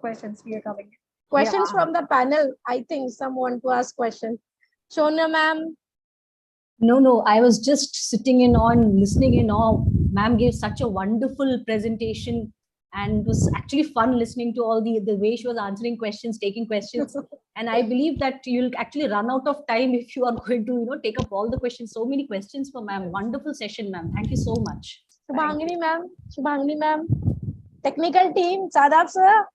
questions we are coming. Questions Yeah. from the panel. I think some want to ask question. Sonia ma'am. No, I was just sitting in on, listening in awe. Ma'am gave such a wonderful presentation, and it was actually fun listening to all the way she was answering questions, taking questions. And I believe that you'll actually run out of time if you are going to, take up all the questions. So many questions for ma'am. Wonderful session, ma'am. Thank you so much. Shubhangini ma'am. Shubhangini ma'am. Technical team. Sadab sir.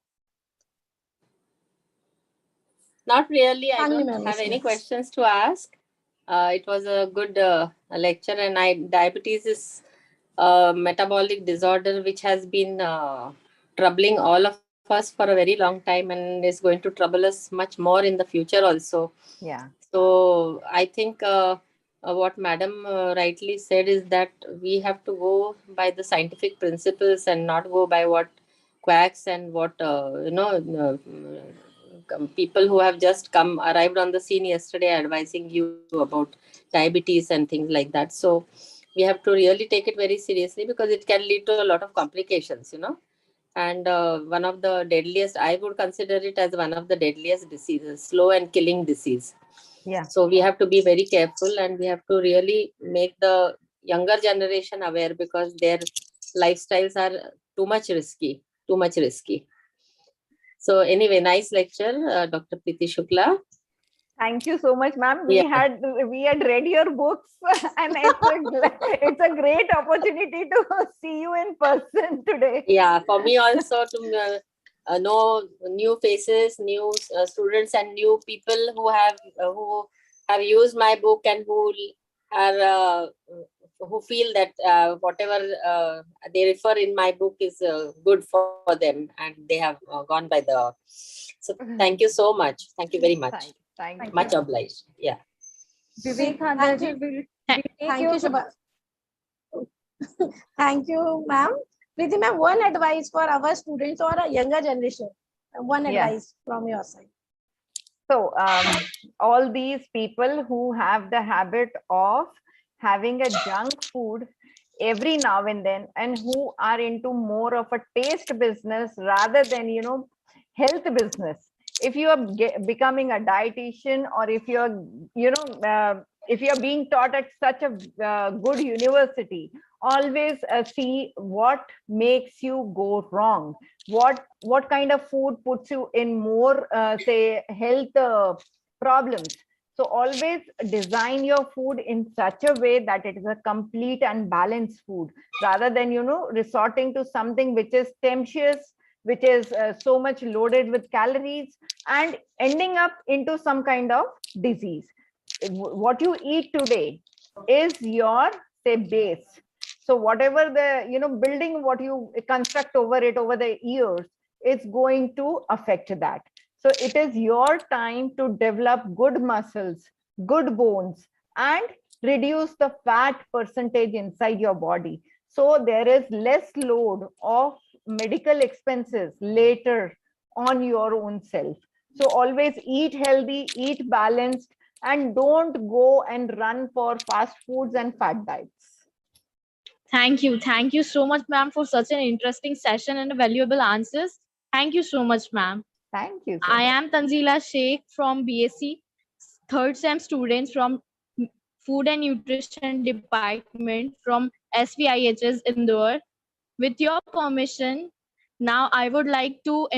Not really. I Shubhangini don't ma'am, have any yes. questions to ask. It was a good lecture, and diabetes is a metabolic disorder which has been troubling all of us for a very long time, and is going to trouble us much more in the future also. Yeah. So I think what Madam rightly said is that we have to go by the scientific principles and not go by what quacks and what people who have just arrived on the scene yesterday advising you about diabetes and things like that. So we have to really take it very seriously, because it can lead to a lot of complications. And one of the deadliest, I would consider it as one of the deadliest diseases, slow and killing disease. Yeah. So we have to be very careful, and we have to really make the younger generation aware, because their lifestyles are too much risky. So anyway, nice lecture, Dr. Preeti Shukla. Thank you so much, ma'am. Yeah. We had read your books, and it's a great opportunity to see you in person today. Yeah, for me also to know new faces, new students, and new people who have used my book, and are who feel that whatever they refer in my book is good for them, and they have gone by the. So thank you so much. Thank you very much. Thank you. Much obliged. Yeah. Vivek Thank Handaji you. will take Thank your you, Shubha. Thank you, ma'am. Preeti ma'am, one advice for our students or a younger generation. One Yeah. advice from your side. So all these people who have the habit of having a junk food every now and then, and who are into more of a taste business rather than health business. If you are becoming a dietitian, or if you're if you're being taught at such a good university, always see what makes you go wrong, what kind of food puts you in more say health problems. So always design your food in such a way that it is a complete and balanced food, rather than resorting to something which is temptuous, which is so much loaded with calories, and ending up into some kind of disease. What you eat today is your, say, base. So whatever the building, what you construct over it over the years, it's going to affect that. So it is your time to develop good muscles, good bones, and reduce the fat percentage inside your body, so there is less load of medical expenses later on your own self. So always eat healthy, eat balanced, and don't go and run for fast foods and fat diets. Thank you. Thank you so much, ma'am, for such an interesting session and valuable answers. Thank you so much, ma'am. Thank you. I am Tanzila Sheikh from BSc, third sem students from Food and Nutrition Department from SVIHS Indore. With your permission, now I would like to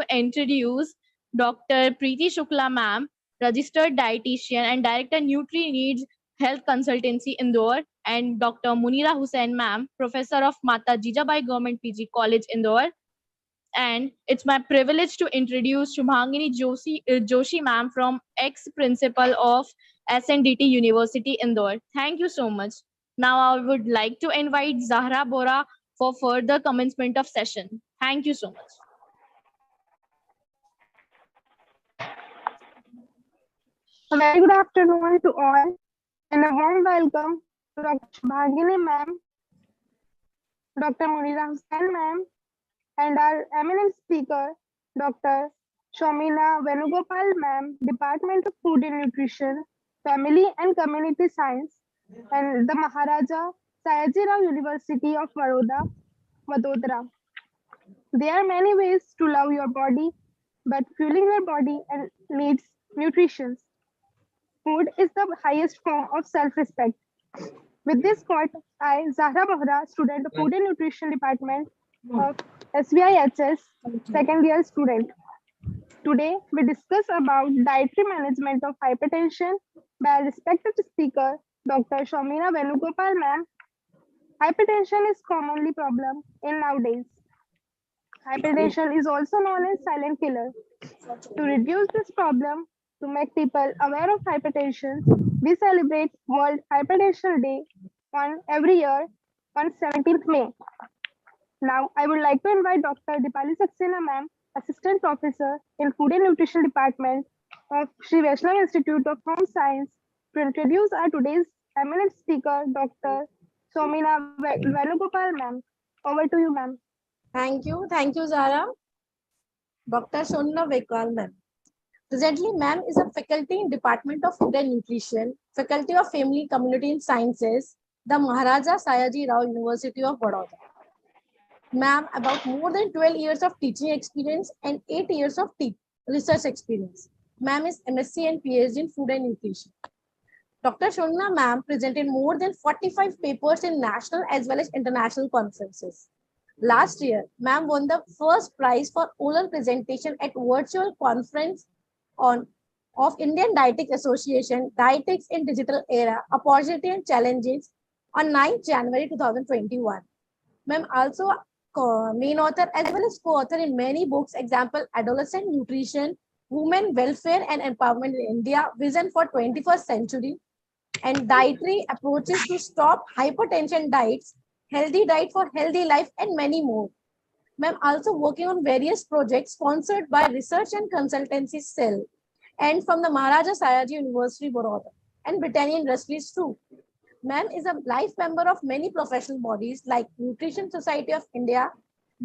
introduce Dr. Preeti Shukla ma'am, registered dietitian and director Nutri Needs Health Consultancy Indore, and Dr. Munira Hussain ma'am, professor of Mata Jijabai Government PG College Indore. And it's my privilege to introduce Shubhangini Joshi ma'am from ex-principal of SNDT University Indore. Thank you so much. Now I would like to invite Zahra Bora for further commencement of session. Thank you so much. A very good afternoon to all and a warm welcome to Dr. Shubhagini ma'am, Dr. Munira Hussain ma'am, and our eminent speaker, Dr. Shomina Venugopal ma'am, Department of Food and Nutrition, Family and Community Science, and the Maharaja Sayajirao University of Vadodara. There are many ways to love your body, but fueling your body and needs nutrition. Food is the highest form of self-respect. With this quote, I, Zahra Bohra, student of Food and Nutrition Department of SVIHS, second year student. Today, we discuss about dietary management of hypertension by respected speaker, Dr. Shomina Venugopal ma'am. Hypertension is commonly problem in nowadays. Hypertension is also known as silent killer. To reduce this problem, to make people aware of hypertension, we celebrate World Hypertension Day on every year on 17th May. Now, I would like to invite Dr. Dipali Saxena ma'am, Assistant Professor in Food and Nutrition Department of Sri Vaishnav Institute of Home Science, to introduce our today's eminent speaker, Dr. Somina Venugopal ma'am. Over to you, ma'am. Thank you, Zara. Dr. Shonna Vekal, ma'am. Presently, ma'am is a faculty in Department of Food and Nutrition, Faculty of Family, Community and Sciences, the Maharaja Sayaji Rao University of Vadodara. Ma'am, about more than 12 years of teaching experience and 8 years of research experience. Ma'am is MSc and PhD in Food and Nutrition. Dr. Shonna ma'am presented more than 45 papers in national as well as international conferences. Last year, ma'am won the first prize for oral presentation at virtual conference of Indian Dietetics Association, Dietetics in Digital Era, Opportunity and Challenges on 9th January 2021. Ma'am also main author as well as co-author in many books, example, Adolescent Nutrition, Women Welfare and Empowerment in India, Vision for 21st Century, and Dietary Approaches to Stop Hypertension Diets, Healthy Diet for Healthy Life, and many more. Ma'am also working on various projects sponsored by Research and Consultancy Cell and from the Maharaja Sayaji University, Baroda, and Britannia Industries too. Ma'am is a life member of many professional bodies like Nutrition Society of India,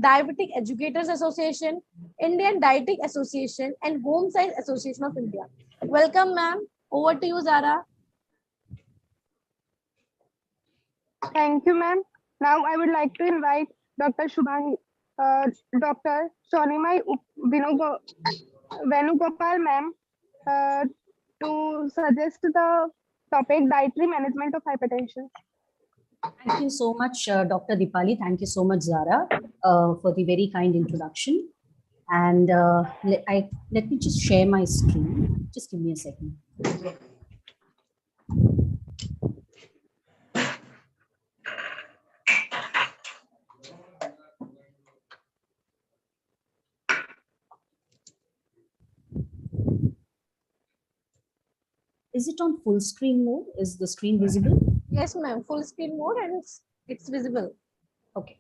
Diabetic Educators Association, Indian Dietetic Association, and Home Science Association of India. Welcome, ma'am. Over to you, Zara. Thank you, ma'am. Now I would like to invite Dr. Dr. Shonimai Venugopal ma'am to suggest the topic dietary management of hypertension. Thank you so much, Dr. Dipali. Thank you so much, Zara, for the very kind introduction. And let me just share my screen. Just give me a second. Is it on full screen mode? Is the screen visible? Yes, ma'am. Full screen mode and it's visible. Okay.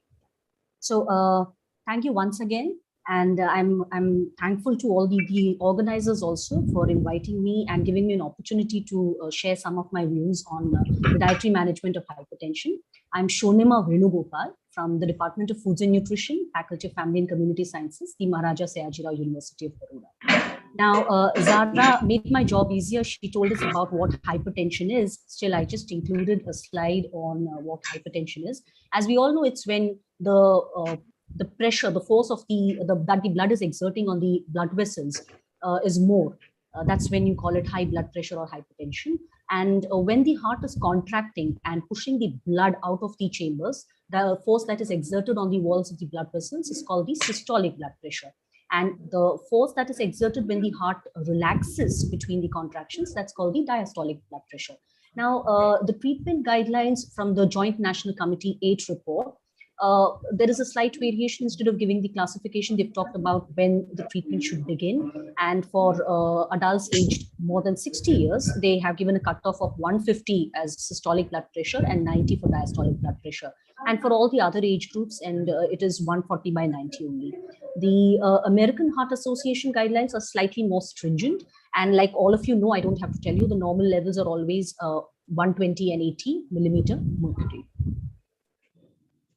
So thank you once again. And I'm thankful to all the organizers also for inviting me and giving me an opportunity to share some of my views on the dietary management of hypertension. I'm Shonima Venugopal from the Department of Foods and Nutrition, Faculty of Family and Community Sciences, the Maharaja Sayaji Rao University of Baroda. Now, Zara made my job easier. She told us about what hypertension is. Still, I just included a slide on what hypertension is. As we all know, it's when the pressure, the force of that the blood is exerting on the blood vessels is more. That's when you call it high blood pressure or hypertension. And when the heart is contracting and pushing the blood out of the chambers, the force that is exerted on the walls of the blood vessels is called the systolic blood pressure. And the force that is exerted when the heart relaxes between the contractions, that's called the diastolic blood pressure. Now, the treatment guidelines from the Joint National Committee 8 report There is a slight variation. Instead of giving the classification, they've talked about when the treatment should begin. And for adults aged more than 60 years, they have given a cutoff of 150 as systolic blood pressure and 90 for diastolic blood pressure. And for all the other age groups, and it is 140 by 90 only. The American Heart Association guidelines are slightly more stringent. And like all of you know, I don't have to tell you, the normal levels are always 120 and 80 millimeter mercury.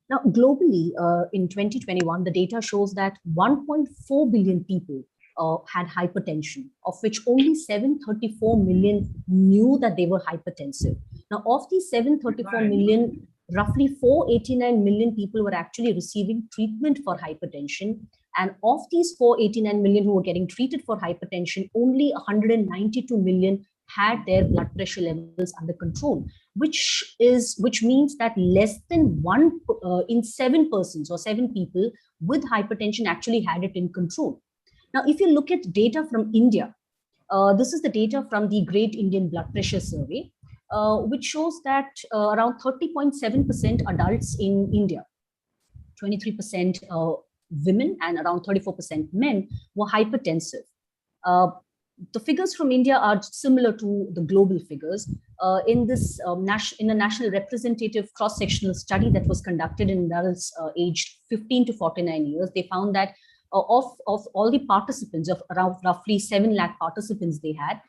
Now, globally, in 2021, the data shows that 1.4 billion people had hypertension, of which only 734 million knew that they were hypertensive. Now, of these 734 million, roughly 489 million people were actually receiving treatment for hypertension. And of these 489 million who were getting treated for hypertension, only 192 million had their blood pressure levels under control, which means that less than 1 in 7 persons or 7 people with hypertension actually had it in control. Now, if you look at data from India, this is the data from the Great Indian Blood Pressure Survey, which shows that around 30.7% adults in India, 23% women and around 34% men were hypertensive. The figures from India are similar to the global figures. In a national representative cross-sectional study that was conducted in adults aged 15 to 49 years, they found that of all the participants, of around roughly 7 lakh participants they had,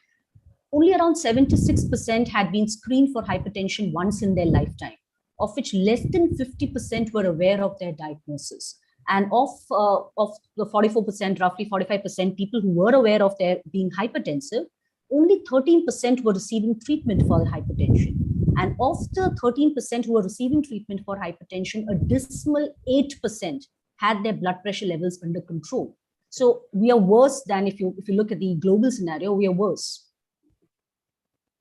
only around 76% had been screened for hypertension once in their lifetime, of which less than 50% were aware of their diagnosis. And of the 44%, roughly 45% people who were aware of their being hypertensive, only 13% were receiving treatment for hypertension. And of the 13% who were receiving treatment for hypertension, a dismal 8% had their blood pressure levels under control. So we are worse than, if you look at the global scenario, we are worse.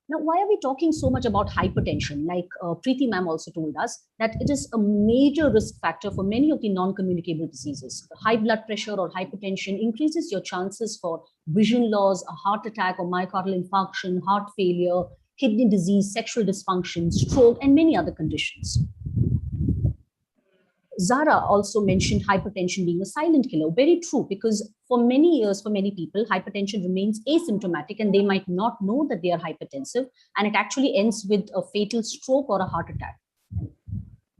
Now, why are we talking so much about hypertension? Like Preeti ma'am also told us that it is a major risk factor for many of the non-communicable diseases. High blood pressure or hypertension increases your chances for vision loss, a heart attack or myocardial infarction, heart failure, kidney disease, sexual dysfunction, stroke, and many other conditions. Zara also mentioned hypertension being a silent killer. Very true, because for many years, for many people, hypertension remains asymptomatic and they might not know that they are hypertensive, and it actually ends with a fatal stroke or a heart attack.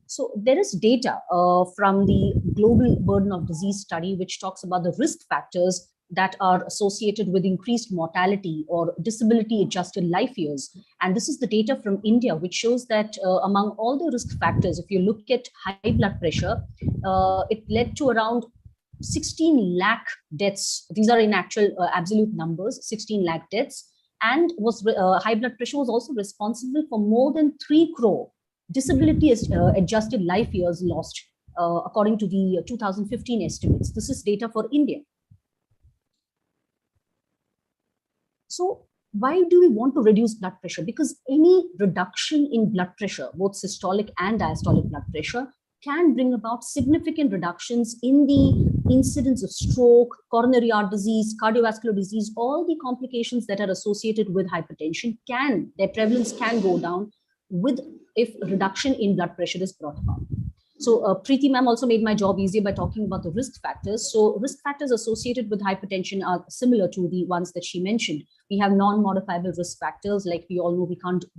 So there is data from the Global Burden of Disease study, which talks about the risk factors that are associated with increased mortality or disability adjusted life years. And this is the data from India, which shows that among all the risk factors, if you look at high blood pressure, it led to around 16 lakh deaths. These are in actual absolute numbers, 16 lakh deaths. And high blood pressure was also responsible for more than 3 crore disability adjusted life years lost, according to the 2015 estimates. This is data for India. So why do we want to reduce blood pressure? Because any reduction in blood pressure, both systolic and diastolic blood pressure, can bring about significant reductions in the incidence of stroke, coronary heart disease, cardiovascular disease. All the complications that are associated with hypertension their prevalence can go down if reduction in blood pressure is brought about. So Preeti ma'am also made my job easier by talking about the risk factors. So risk factors associated with hypertension are similar to the ones that she mentioned. We have non-modifiable risk factors, like we all know we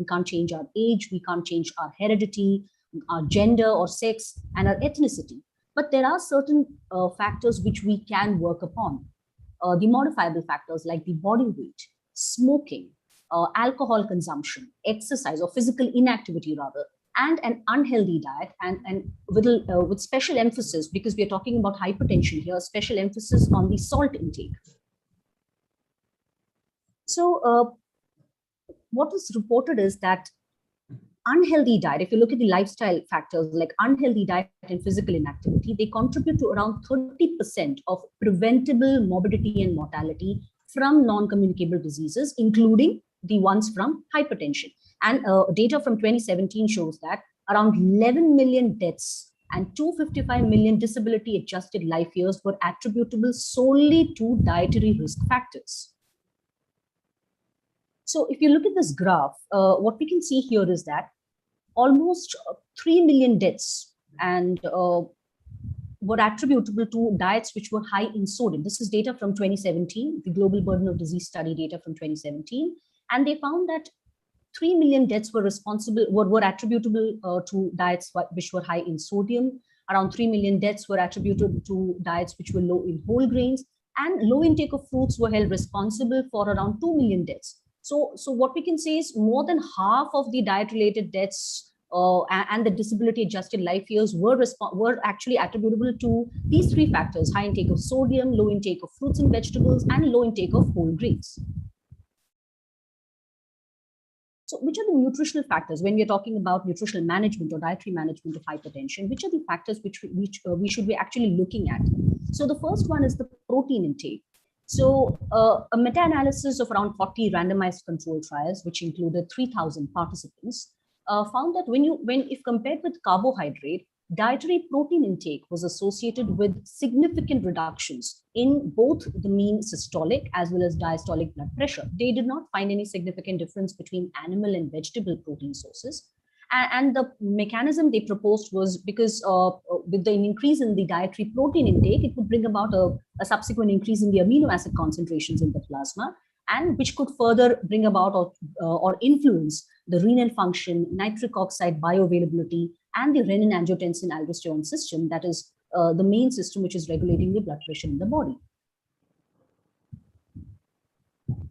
can't change our age, we can't change our heredity, our gender or sex, and our ethnicity. But there are certain factors which we can work upon. The modifiable factors like the body weight, smoking, alcohol consumption, exercise or physical inactivity rather, and an unhealthy diet, and with special emphasis, because we are talking about hypertension here, special emphasis on the salt intake. So what is reported is that unhealthy diet, if you look at the lifestyle factors like unhealthy diet and physical inactivity, they contribute to around 30% of preventable morbidity and mortality from non-communicable diseases, including the ones from hypertension. And data from 2017 shows that around 11 million deaths and 255 million disability adjusted life years were attributable solely to dietary risk factors. So if you look at this graph, what we can see here is that almost 3 million deaths and were attributable to diets which were high in sodium. This is data from 2017, the Global Burden of Disease Study data from 2017. And they found that 3 million deaths were attributable to diets which were high in sodium. Around 3 million deaths were attributed to diets which were low in whole grains, and low intake of fruits were held responsible for around 2 million deaths. So what we can say is more than half of the diet-related deaths and the disability-adjusted life years were actually attributable to these three factors: high intake of sodium, low intake of fruits and vegetables, and low intake of whole grains. So which are the nutritional factors when we are talking about nutritional management or dietary management of hypertension? Which are the factors which we should be actually looking at? So the first one is the protein intake. So a meta-analysis of around 40 randomized control trials, which included 3,000 participants, found that if compared with carbohydrate, dietary protein intake was associated with significant reductions in both the mean systolic as well as diastolic blood pressure. They did not find any significant difference between animal and vegetable protein sources. And the mechanism they proposed was because with the increase in the dietary protein intake, it would bring about a subsequent increase in the amino acid concentrations in the plasma, and which could further bring about or influence the renal function, nitric oxide bioavailability, and the renin-angiotensin-aldosterone system, that is the main system which is regulating the blood pressure in the body.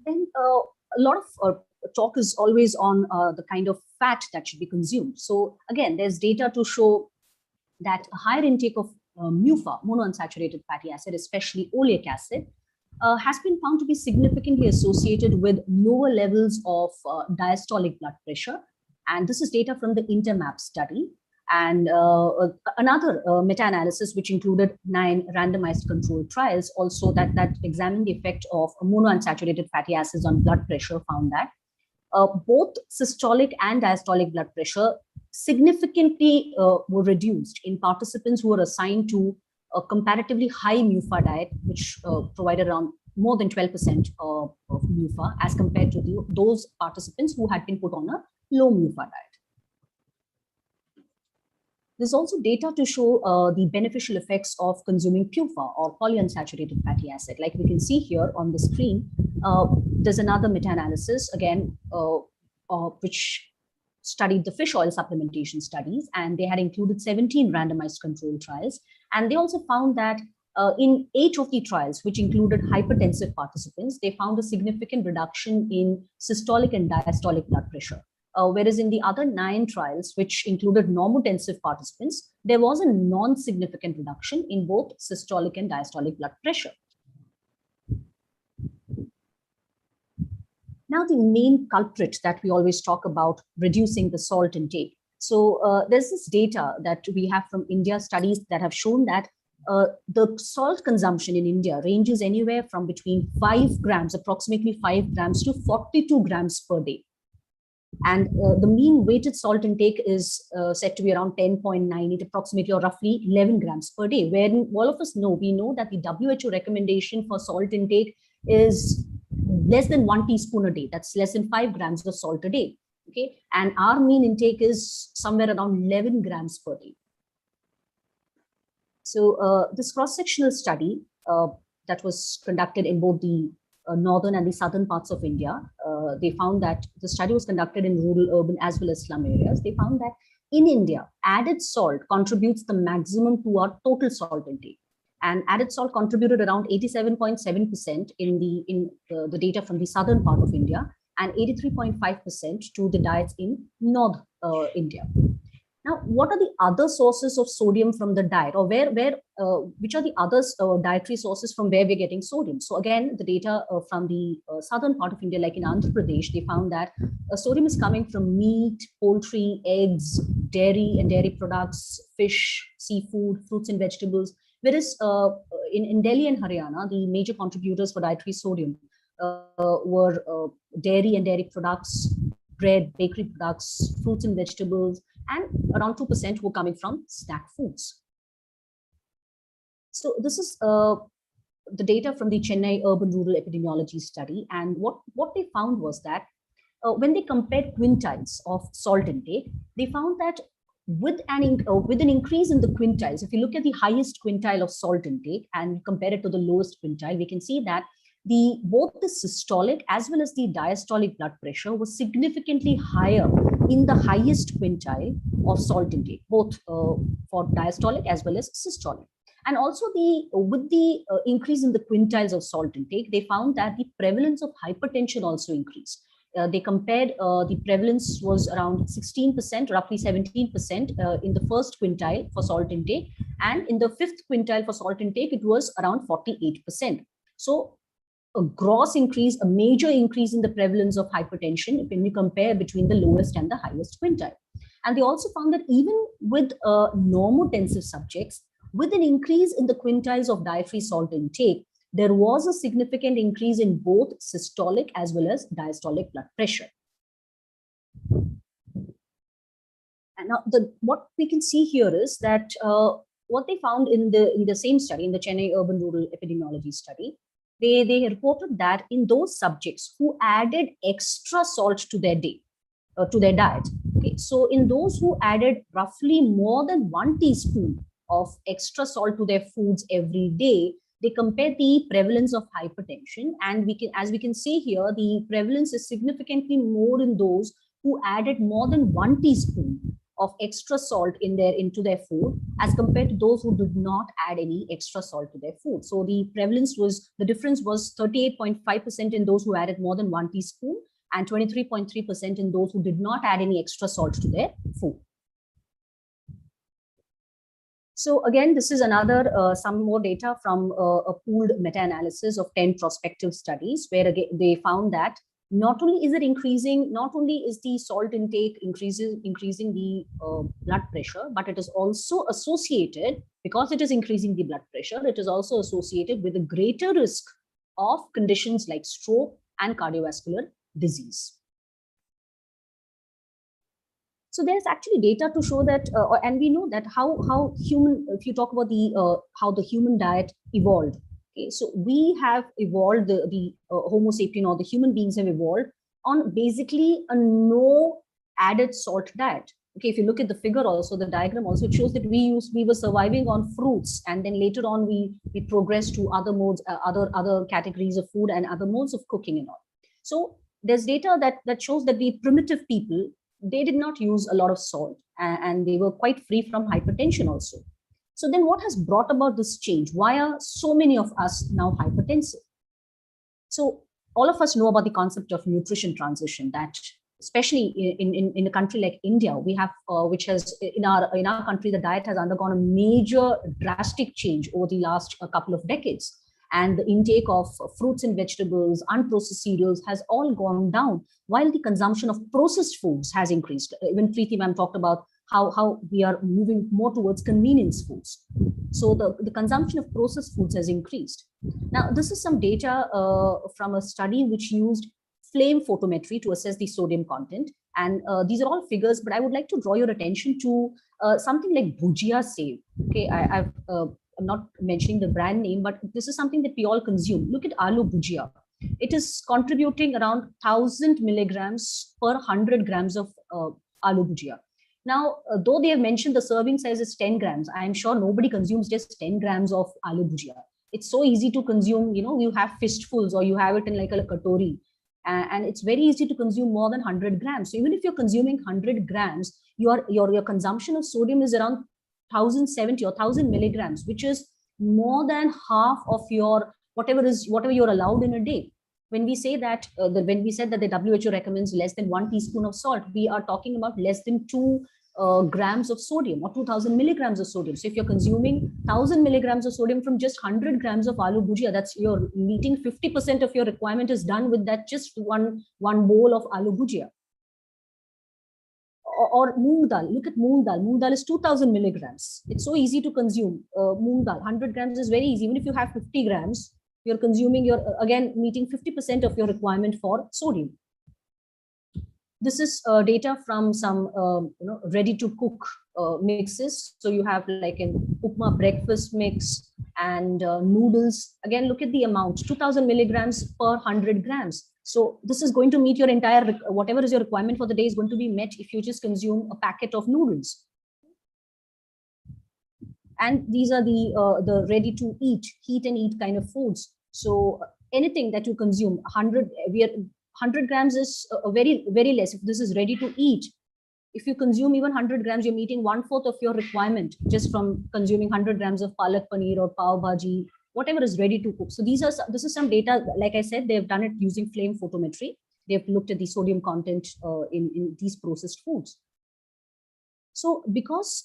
Then a lot of talk is always on the kind of fat that should be consumed. So again, there's data to show that a higher intake of MUFA, monounsaturated fatty acid, especially oleic acid, has been found to be significantly associated with lower levels of diastolic blood pressure. And this is data from the INTERMAP study. And another meta-analysis, which included 9 randomized controlled trials, also that examined the effect of monounsaturated fatty acids on blood pressure, found that both systolic and diastolic blood pressure significantly were reduced in participants who were assigned to a comparatively high MUFA diet, which provided around more than 12% of MUFA, as compared to those participants who had been put on a low MUFA diet. There's also data to show the beneficial effects of consuming PUFA, or polyunsaturated fatty acid. Like we can see here on the screen, there's another meta-analysis, again, which studied the fish oil supplementation studies, and they had included 17 randomized controlled trials. And they also found that in 8 of the trials, which included hypertensive participants, they found a significant reduction in systolic and diastolic blood pressure. Whereas in the other 9 trials, which included normotensive participants, there was a non-significant reduction in both systolic and diastolic blood pressure. Now, the main culprit that we always talk about, reducing the salt intake. So there's this data that we have from India, studies that have shown that the salt consumption in India ranges anywhere from between 5 grams, approximately 5 grams, to 42 grams per day. And the mean weighted salt intake is said to be around 10.98, approximately, or roughly 11 grams per day, where all of us know, we know that the WHO recommendation for salt intake is less than 1 teaspoon a day. That's less than 5 grams of salt a day. Okay, and our mean intake is somewhere around 11 grams per day. So this cross-sectional study that was conducted in both the northern and the southern parts of India, they found that the study was conducted in rural, urban, as well as slum areas. They found that in India, added salt contributes the maximum to our total salt intake. And added salt contributed around 87.7% in the data from the southern part of India, and 83.5% to the diets in North India. Now, what are the other sources of sodium from the diet, or which are the other dietary sources from where we're getting sodium? So again, the data from the southern part of India, like in Andhra Pradesh, they found that sodium is coming from meat, poultry, eggs, dairy and dairy products, fish, seafood, fruits and vegetables. Whereas in Delhi and Haryana, the major contributors for dietary sodium were dairy and dairy products, bread, bakery products, fruits and vegetables, and around 2% were coming from snack foods. So this is the data from the Chennai Urban Rural Epidemiology Study. And what they found was that when they compared quintiles of salt intake, they found that with an increase in the quintiles, if you look at the highest quintile of salt intake and compare it to the lowest quintile, we can see that both the systolic as well as the diastolic blood pressure was significantly higher in the highest quintile of salt intake, both for diastolic as well as systolic. And also with the increase in the quintiles of salt intake, they found that the prevalence of hypertension also increased. They compared the prevalence was around 16%, roughly 17% in the first quintile for salt intake. And in the fifth quintile for salt intake, it was around 48%. So a gross increase, a major increase in the prevalence of hypertension when you compare between the lowest and the highest quintile. And they also found that even with normotensive subjects, with an increase in the quintiles of dietary salt intake, there was a significant increase in both systolic as well as diastolic blood pressure. And now what we can see here is that what they found in the same study, in the Chennai Urban Rural Epidemiology study, they reported that in those subjects who added extra salt to their diet, okay, so in those who added roughly more than 1 teaspoon of extra salt to their foods every day, they compared the prevalence of hypertension, and as we can see here, the prevalence is significantly more in those who added more than 1 teaspoon of extra salt into their food as compared to those who did not add any extra salt to their food. So the difference was 38.5% in those who added more than 1 teaspoon and 23.3% in those who did not add any extra salt to their food. So again, this is another, some more data from a pooled meta-analysis of 10 prospective studies, where again, they found that not only is the salt intake increasing the blood pressure, but it is also associated, because it is increasing the blood pressure, it is also associated with a greater risk of conditions like stroke and cardiovascular disease. So there's actually data to show that, and we know that how human, if you talk about how the human diet evolved. Okay, so we have evolved, the Homo sapien, or the human beings have evolved on basically a no added salt diet. Okay, if you look at the figure also, the diagram also, it shows that we were surviving on fruits, and then later on we progressed to other modes, other categories of food and other modes of cooking and all. So there's data that shows that the primitive people, they did not use a lot of salt, and they were quite free from hypertension also. So then what has brought about this change? Why are so many of us now hypertensive? So all of us know about the concept of nutrition transition, that especially in a country like India, we have, which has, in our country, the diet has undergone a major drastic change over the last couple of decades. And the intake of fruits and vegetables, unprocessed cereals has all gone down, while the consumption of processed foods has increased. Even Preeti ma'am talked about how we are moving more towards convenience foods. So the consumption of processed foods has increased. Now, this is some data from a study which used flame photometry to assess the sodium content. And these are all figures, but I would like to draw your attention to something like Bhujia Save. Okay, I'm not mentioning the brand name, but this is something that we all consume. Look at aloo bhujia. It is contributing around 1000 milligrams per 100 grams of aloo bhujia. Now, though they have mentioned the serving size is 10 grams, I'm sure nobody consumes just 10 grams of aloo bhujia. It's so easy to consume, you have fistfuls, or you have it in like a katori. And it's very easy to consume more than 100 grams. So even if you're consuming 100 grams, your consumption of sodium is around 1070 or 1000 milligrams, which is more than half of your whatever you're allowed in a day. When we say that when we said that the WHO recommends less than 1 teaspoon of salt, we are talking about less than 2 grams of sodium, or 2000 milligrams of sodium. So if you're consuming 1000 milligrams of sodium from just 100 grams of aloo bhujia, that's you're meeting 50% of your requirement is done with that just one bowl of aloo bhujia. Or moong dal. Look at moong dal. Moong dal is 2000 milligrams. It's so easy to consume. Moong dal, 100 grams is very easy. Even if you have 50 grams, you're consuming, you're again meeting 50% of your requirement for sodium. This is data from some ready to cook mixes. So you have like an upma breakfast mix and noodles. Again, look at the amount, 2000 milligrams per 100 grams. So this is going to meet your entire, whatever is your requirement for the day is going to be met if you just consume a packet of noodles. And these are the ready to eat, heat and eat kind of foods. So anything that you consume, 100 grams is very, very less. If this is ready to eat, if you consume even 100 grams, you're meeting 1/4 of your requirement just from consuming 100 grams of palak paneer or pav bhaji, whatever is ready to cook. So this is some data. Like I said, they've done it using flame photometry. They've looked at the sodium content in these processed foods. So because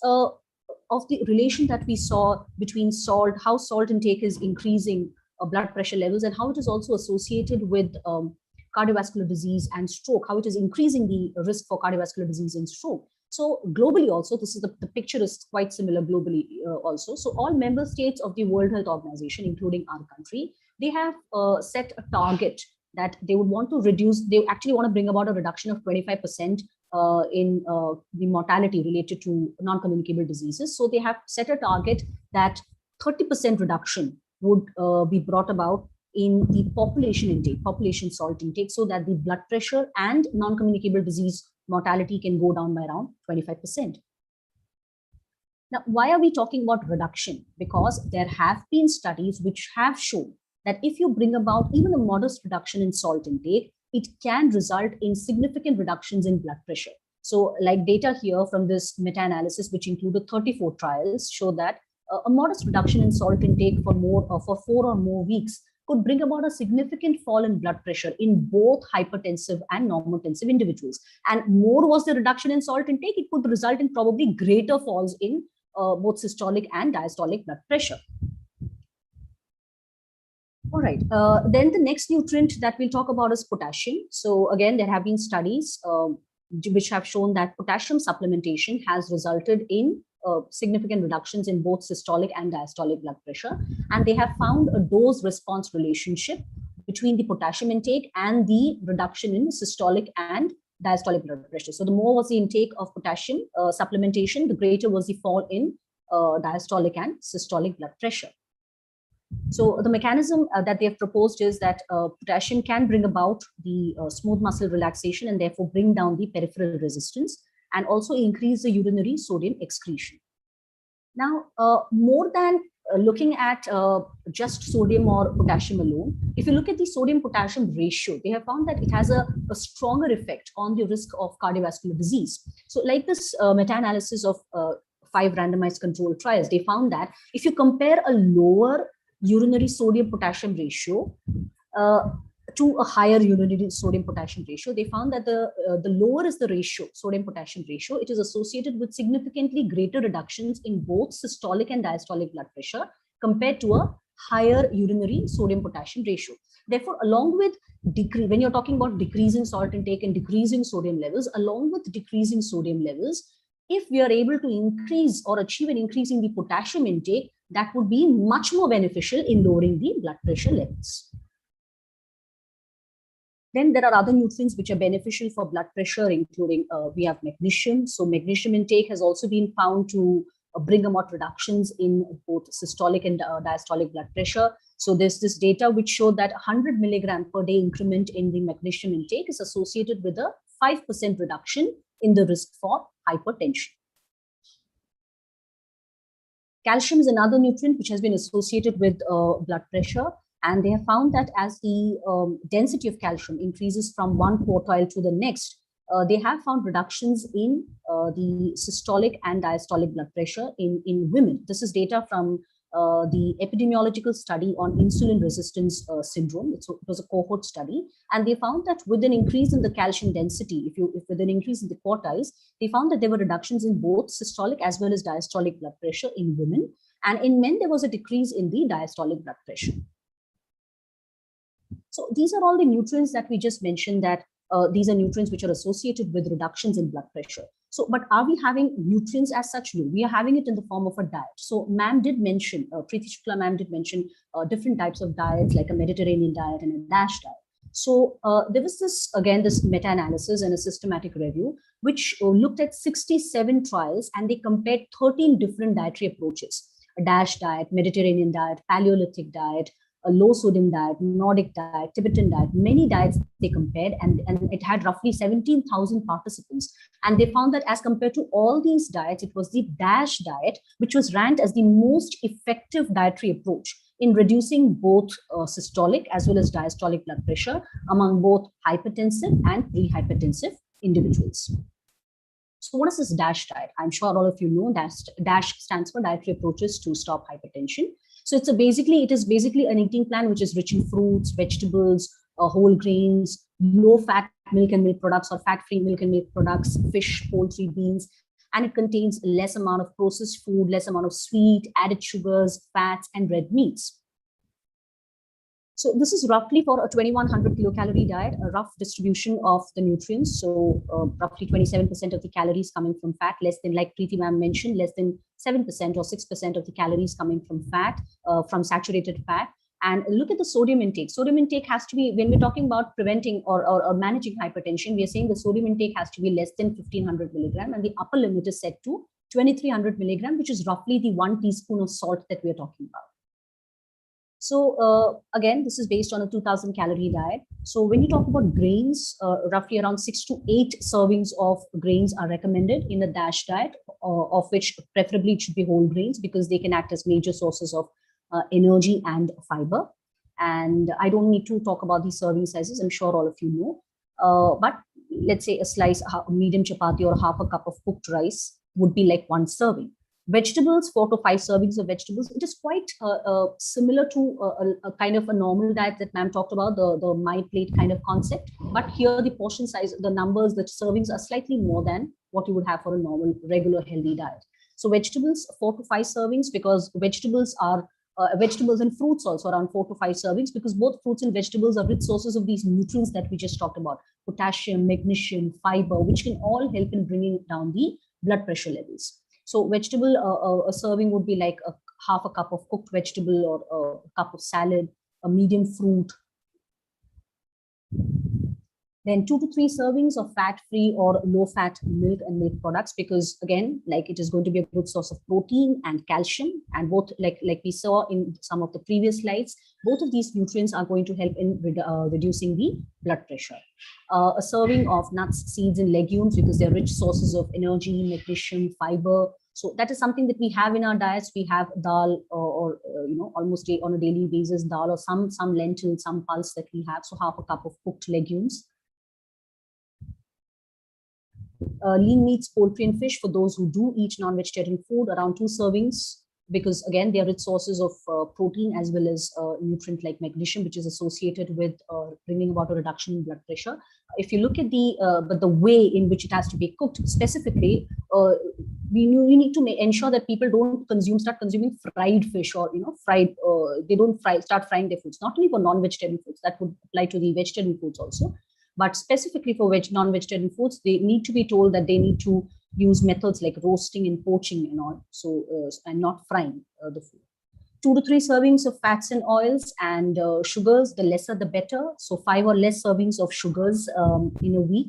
of the relation that we saw between salt, how salt intake is increasing blood pressure levels, and how it is also associated with cardiovascular disease and stroke, how it is increasing the risk for cardiovascular disease and stroke. So globally also, this is the picture is quite similar globally also. So all member states of the World Health Organization, including our country, they have set a target that they would want to reduce. They actually want to bring about a reduction of 25% in the mortality related to non-communicable diseases. So they have set a target that 30% reduction would be brought about in the population intake, population salt intake, so that the blood pressure and non-communicable disease mortality can go down by around 25%. Now, why are we talking about reduction? Because there have been studies which have shown that if you bring about even a modest reduction in salt intake, it can result in significant reductions in blood pressure. So like data here from this meta-analysis, which included 34 trials, show that a modest reduction in salt intake for 4 or more weeks could bring about a significant fall in blood pressure in both hypertensive and normotensive individuals. And more was the reduction in salt intake, it could result in probably greater falls in both systolic and diastolic blood pressure. All right, then the next nutrient that we'll talk about is potassium. So again, there have been studies which have shown that potassium supplementation has resulted in significant reductions in both systolic and diastolic blood pressure. And they have found a dose-response relationship between the potassium intake and the reduction in systolic and diastolic blood pressure. So the more was the intake of potassium supplementation, the greater was the fall in diastolic and systolic blood pressure. So the mechanism that they have proposed is that potassium can bring about the smooth muscle relaxation and therefore bring down the peripheral resistance and also increase the urinary sodium excretion. Now, more than looking at just sodium or potassium alone, if you look at the sodium-potassium ratio, they have found that it has a stronger effect on the risk of cardiovascular disease. So like this meta-analysis of 5 randomized controlled trials, they found that if you compare a lower urinary sodium-potassium ratio to a higher urinary sodium-potassium ratio, they found that the lower is the ratio, sodium-potassium ratio, it is associated with significantly greater reductions in both systolic and diastolic blood pressure compared to a higher urinary sodium-potassium ratio. Therefore, along with when you're talking about decreasing salt intake and decreasing sodium levels, along with decreasing sodium levels, if we are able to increase or achieve an increase in the potassium intake, that would be much more beneficial in lowering the blood pressure levels. Then there are other nutrients which are beneficial for blood pressure, including we have magnesium. So magnesium intake has also been found to bring about reductions in both systolic and diastolic blood pressure. So there's this data which showed that 100 milligram per day increment in the magnesium intake is associated with a 5% reduction in the risk for hypertension. Calcium is another nutrient which has been associated with blood pressure. And they have found that as the density of calcium increases from one quartile to the next, they have found reductions in the systolic and diastolic blood pressure in women. This is data from the epidemiological study on insulin resistance syndrome. It was a cohort study, and they found that with an increase in the calcium density, if with an increase in the quartiles, they found that there were reductions in both systolic as well as diastolic blood pressure in women, and in men there was a decrease in the diastolic blood pressure. So these are all the nutrients that we just mentioned, that these are nutrients which are associated with reductions in blood pressure. So, but are we having nutrients as such? No, we are having it in the form of a diet. So ma'am did mention, Preeti Shukla ma'am did mention different types of diets like a Mediterranean diet and a DASH diet. So there was this, again, this meta-analysis and a systematic review, which looked at 67 trials, and they compared 13 different dietary approaches: a DASH diet, Mediterranean diet, Paleolithic diet, a low sodium diet, Nordic diet, Tibetan diet, many diets they compared, and it had roughly 17,000 participants. And they found that as compared to all these diets, it was the DASH diet, which was ranked as the most effective dietary approach in reducing both systolic as well as diastolic blood pressure among both hypertensive and pre-hypertensive individuals. So what is this DASH diet? I'm sure all of you know DASH stands for Dietary Approaches to Stop Hypertension. So it is basically an eating plan which is rich in fruits, vegetables, whole grains, low fat milk and milk products or fat-free milk and milk products, fish, poultry, beans, and it contains less amount of processed food, less amount of sweet, added sugars, fats, and red meats. So this is roughly for a 2100 kilocalorie diet, a rough distribution of the nutrients. So roughly 27% of the calories coming from fat, less than, like Preeti ma'am mentioned, less than 7% or 6% of the calories coming from fat, from saturated fat. And look at the sodium intake. Sodium intake has to be, when we're talking about preventing or managing hypertension, we are saying the sodium intake has to be less than 1500 milligram, and the upper limit is set to 2300 milligram, which is roughly the 1 teaspoon of salt that we're talking about. So again, this is based on a 2000 calorie diet. So when you talk about grains, roughly around 6 to 8 servings of grains are recommended in a DASH diet, of which preferably it should be whole grains because they can act as major sources of energy and fiber. And I don't need to talk about these serving sizes. I'm sure all of you know. But let's say a slice, a medium chapati or half a cup of cooked rice would be like 1 serving. Vegetables, 4 to 5 servings of vegetables. It is quite similar to a kind of a normal diet that ma'am talked about, the my plate kind of concept. But here the portion size, the numbers, the servings are slightly more than what you would have for a normal, regular, healthy diet. So vegetables, 4 to 5 servings, because vegetables are vegetables and fruits also around 4 to 5 servings, because both fruits and vegetables are rich sources of these nutrients that we just talked about: potassium, magnesium, fiber, which can all help in bringing down the blood pressure levels. So vegetable, a serving would be like half a cup of cooked vegetable or a cup of salad, a medium fruit. Then 2 to 3 servings of fat-free or low-fat milk and milk products, because again, like it is going to be a good source of protein and calcium, and both like we saw in some of the previous slides, both of these nutrients are going to help in reducing the blood pressure. A serving of nuts, seeds, and legumes, because they're rich sources of energy, magnesium, fiber. So that is something that we have in our diets. We have dal or you know, almost on a daily basis, dal or some lentils, some pulse that we have. So half a cup of cooked legumes. Lean meats, poultry, and fish for those who do eat non-vegetarian food, around 2 servings, because again, they are rich sources of protein as well as nutrient like magnesium, which is associated with bringing about a reduction in blood pressure. If you look at the way in which it has to be cooked specifically, you need to ensure that people don't start consuming fried fish, or they don't start frying their foods. Not only for non-vegetarian foods, that would apply to the vegetarian foods also. But specifically for non-vegetarian foods, they need to be told that they need to use methods like roasting and poaching and all, so and not frying the food. 2 to 3 servings of fats and oils, and sugars, the lesser the better. So 5 or less servings of sugars in a week.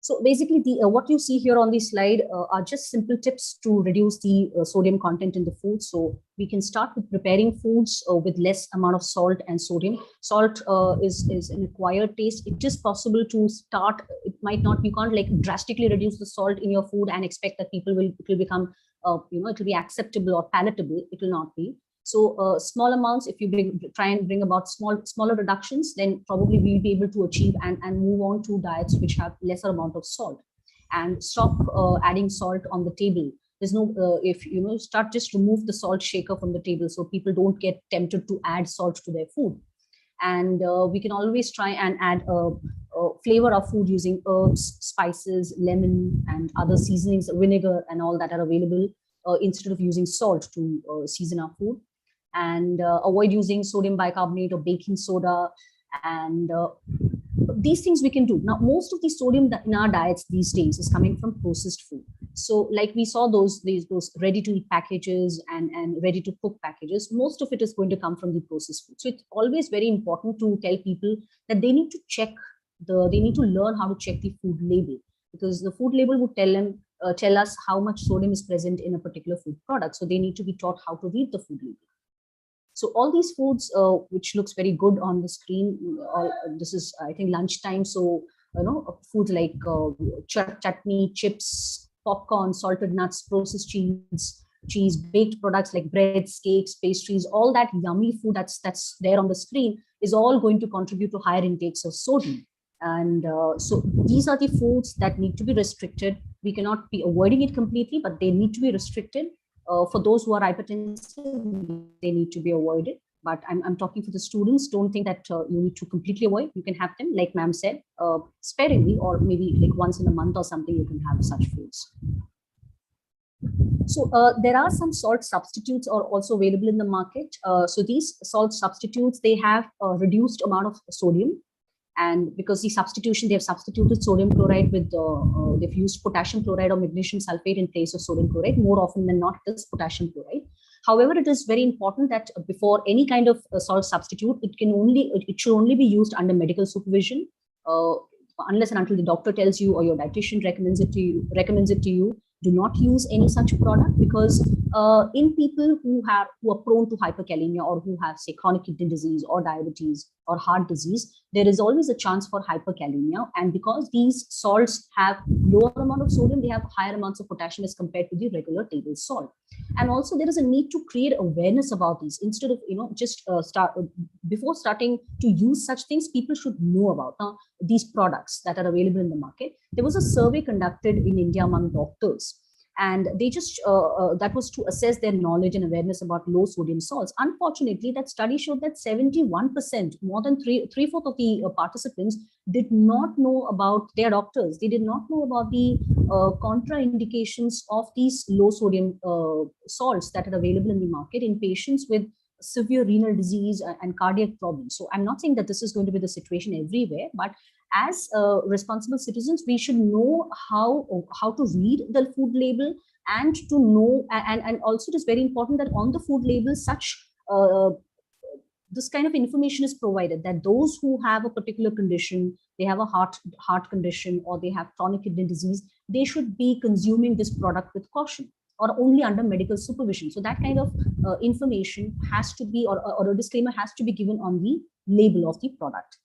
So basically, what you see here on the slide are just simple tips to reduce the sodium content in the food. So we can start with preparing foods with less amount of salt and sodium. Salt is an acquired taste. It is possible to start. It might not. You can't like drastically reduce the salt in your food and expect that it will become it will be acceptable or palatable. It will not be. So small amounts, if you try and bring about smaller reductions, then probably we'll be able to achieve and move on to diets which have lesser amount of salt, and stop adding salt on the table. There's no, if start, just remove the salt shaker from the table so people don't get tempted to add salt to their food. And we can always try and add flavor our food using herbs, spices, lemon, and other seasonings, vinegar and all that are available, instead of using salt to season our food. And avoid using sodium bicarbonate or baking soda, and these things we can do. Now, most of the sodium in our diets these days is coming from processed food. So like we saw those ready to eat packages and ready to cook packages, most of it is going to come from the processed food. So it's always very important to tell people that they need to they need to learn how to check the food label, because the food label would tell us how much sodium is present in a particular food product. So they need to be taught how to read the food label. So all these foods, which looks very good on the screen, this is, I think, lunchtime. So, foods like chutney, chips, popcorn, salted nuts, processed cheese, baked products like breads, cakes, pastries, all that yummy food that's there on the screen is all going to contribute to higher intakes of sodium. And so these are the foods that need to be restricted. We cannot be avoiding it completely, but they need to be restricted. For those who are hypertensive, they need to be avoided. But I'm talking for the students. Don't think that you need to completely avoid. You can have them, like ma'am said, sparingly, or maybe like once in a month or something, you can have such foods. So there are some salt substitutes are also available in the market. So these salt substitutes, they have a reduced amount of sodium. And because the substitution, they have substituted sodium chloride with, they've used potassium chloride or magnesium sulfate in place of sodium chloride. More often than not, it is potassium chloride. However, it is very important that before any kind of salt substitute, it should only be used under medical supervision, unless and until the doctor tells you or your dietitian recommends it to you. Do not use any such product, because in people who are prone to hyperkalemia, or who have, say, chronic kidney disease or diabetes or heart disease, there is always a chance for hyperkalemia. And because these salts have lower amount of sodium, they have higher amounts of potassium as compared to the regular table salt. And also there is a need to create awareness about these. Instead of just before starting to use such things, people should know about these products that are available in the market. There was a survey conducted in India among doctors, and they just that was to assess their knowledge and awareness about low sodium salts. Unfortunately, that study showed that 71%, more than three-fourths of the participants, did not know about their doctors. They did not know about the contraindications of these low sodium salts that are available in the market in patients with severe renal disease and cardiac problems. So I'm not saying that this is going to be the situation everywhere, but as responsible citizens, we should know how to read the food label, and to know, and also it is very important that on the food label, such this kind of information is provided, that those who have a particular condition, they have a heart condition, or they have chronic kidney disease, they should be consuming this product with caution, or only under medical supervision. So that kind of information has to be, or a disclaimer has to be given on the label of the product.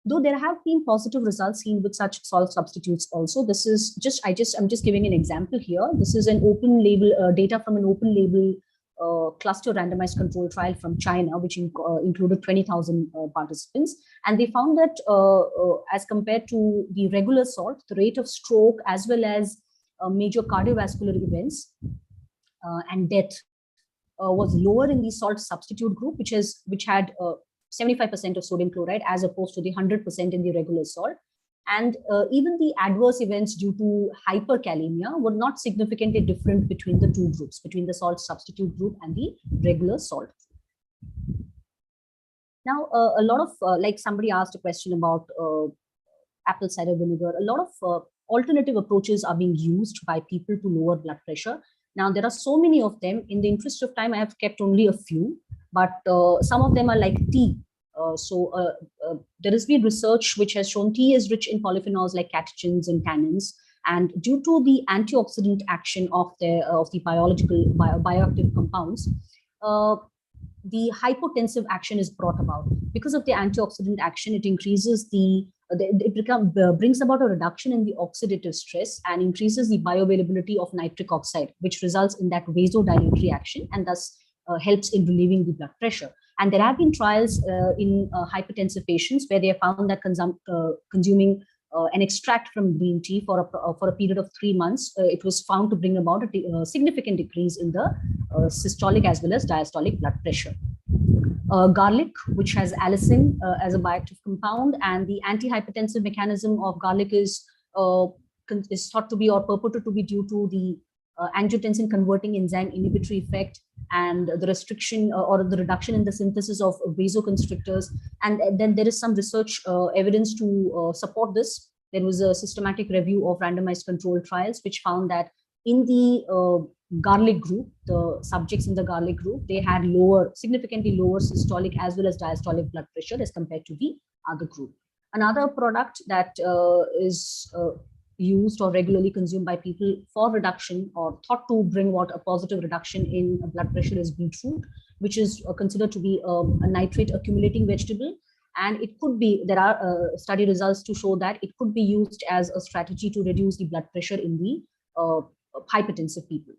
Though there have been positive results seen with such salt substitutes also. This is I'm just giving an example here. This is an open label data from an open label cluster randomized control trial from China, which included 20,000 participants. And they found that as compared to the regular salt, the rate of stroke as well as major cardiovascular events and death was lower in the salt substitute group, which had 75% of sodium chloride, as opposed to the 100% in the regular salt. And even the adverse events due to hyperkalemia were not significantly different between the two groups, between the salt substitute group and the regular salt. Now, a lot of, like somebody asked a question about apple cider vinegar, a lot of alternative approaches are being used by people to lower blood pressure. Now, there are so many of them. In the interest of time, I have kept only a few, but some of them are like tea. There has been research which has shown tea is rich in polyphenols like catechins and tannins, and due to the antioxidant action of the biological bioactive compounds, the hypotensive action is brought about. Because of the antioxidant action, it increases brings about a reduction in the oxidative stress and increases the bioavailability of nitric oxide, which results in that vasodilatory action, and thus helps in relieving the blood pressure. And there have been trials in hypertensive patients where they have found that consuming an extract from green tea for a period of 3 months, it was found to bring about a significant decrease in the systolic as well as diastolic blood pressure. Garlic, which has allicin as a bioactive compound, and the antihypertensive mechanism of garlic is thought to be, or purported to be, due to the angiotensin converting enzyme inhibitory effect and the restriction or the reduction in the synthesis of vasoconstrictors. And then there is some research evidence to support this. There was a systematic review of randomized controlled trials which found that in the garlic group, the subjects in the garlic group, they had significantly lower systolic as well as diastolic blood pressure as compared to the other group. Another product that is used or regularly consumed by people for reduction, or thought to bring about a positive reduction in blood pressure, is beetroot. which is considered to be a nitrate accumulating vegetable. And it could be, there are study results to show that it could be used as a strategy to reduce the blood pressure in the hypertensive people.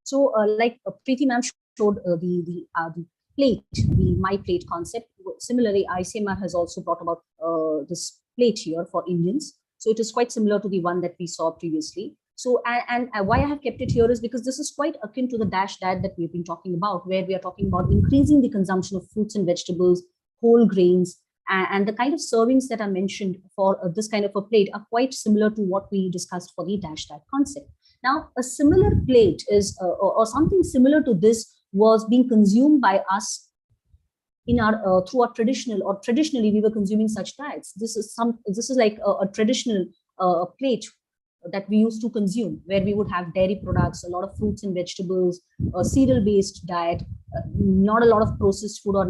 So like Preeti ma'am showed the plate, the my plate concept. Similarly, ICMR has also brought about this plate here for Indians. So it is quite similar to the one that we saw previously. So, and why I have kept it here is because this is quite akin to the DASH diet that we've been talking about, where we are talking about increasing the consumption of fruits and vegetables, whole grains, and the kind of servings that are mentioned for this kind of a plate are quite similar to what we discussed for the DASH diet concept. Now, a similar plate is, or something similar to this was being consumed by us in our through our traditional, or traditionally we were consuming such diets. This is like a traditional plate that we used to consume, where we would have dairy products, a lot of fruits and vegetables, a cereal-based diet, not a lot of processed food, or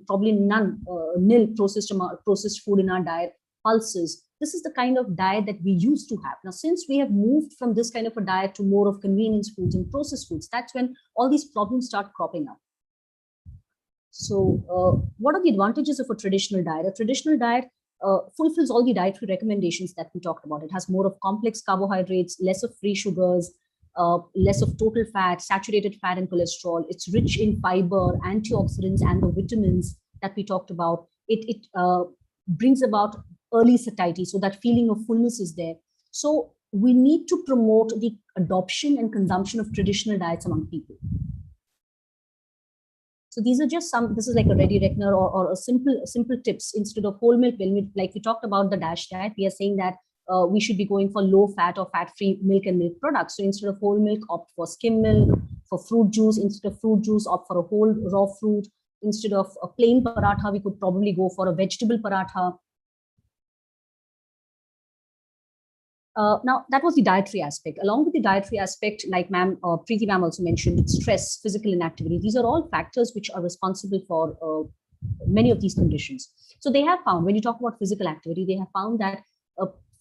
probably nil processed food in our diet, pulses. This is the kind of diet that we used to have. Now, since we have moved from this kind of a diet to more of convenience foods and processed foods, that's when all these problems start cropping up. So what are the advantages of a traditional diet? A traditional diet fulfills all the dietary recommendations that we talked about. It has more of complex carbohydrates, less of free sugars, less of total fat, saturated fat and cholesterol. It's rich in fiber, antioxidants, and the vitamins that we talked about. It brings about early satiety, so that feeling of fullness is there. So we need to promote the adoption and consumption of traditional diets among people. So these are just some, this is like a ready reckoner, or a simple tips. Instead of whole milk, like we talked about the DASH diet, we are saying that we should be going for low fat or fat free milk and milk products. So instead of whole milk, opt for skim milk. For fruit juice, instead of fruit juice, opt for a whole raw fruit. Instead of a plain paratha, we could probably go for a vegetable paratha. Now, that was the dietary aspect. Along with the dietary aspect, like Preeti ma'am also mentioned, stress, physical inactivity. These are all factors which are responsible for many of these conditions. So they have found, when you talk about physical activity, they have found that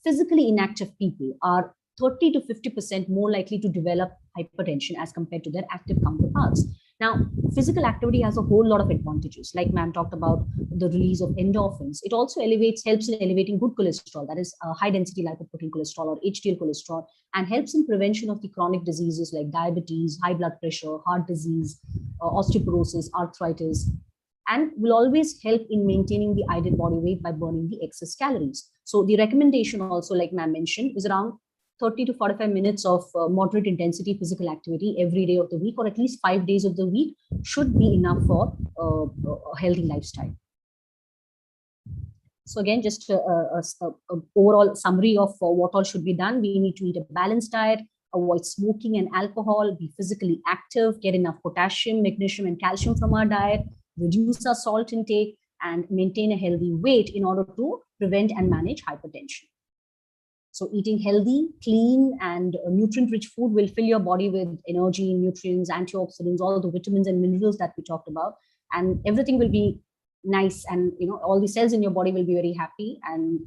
physically inactive people are 30 to 50% more likely to develop hypertension as compared to their active counterparts. Now, physical activity has a whole lot of advantages. Like ma'am talked about the release of endorphins. It also helps in elevating good cholesterol, that is high density lipoprotein cholesterol or HDL cholesterol, and helps in prevention of the chronic diseases like diabetes, high blood pressure, heart disease, osteoporosis, arthritis, and will always help in maintaining the ideal body weight by burning the excess calories. So the recommendation also, like ma'am mentioned, is around 30 to 45 minutes of moderate intensity physical activity every day of the week, or at least 5 days of the week, should be enough for a healthy lifestyle. So again, just a overall summary of what all should be done. We need to eat a balanced diet, avoid smoking and alcohol, be physically active, get enough potassium, magnesium, and calcium from our diet, reduce our salt intake, and maintain a healthy weight in order to prevent and manage hypertension. So eating healthy, clean, and nutrient-rich food will fill your body with energy, nutrients, antioxidants, all the vitamins and minerals that we talked about, and everything will be nice, and all the cells in your body will be very happy, and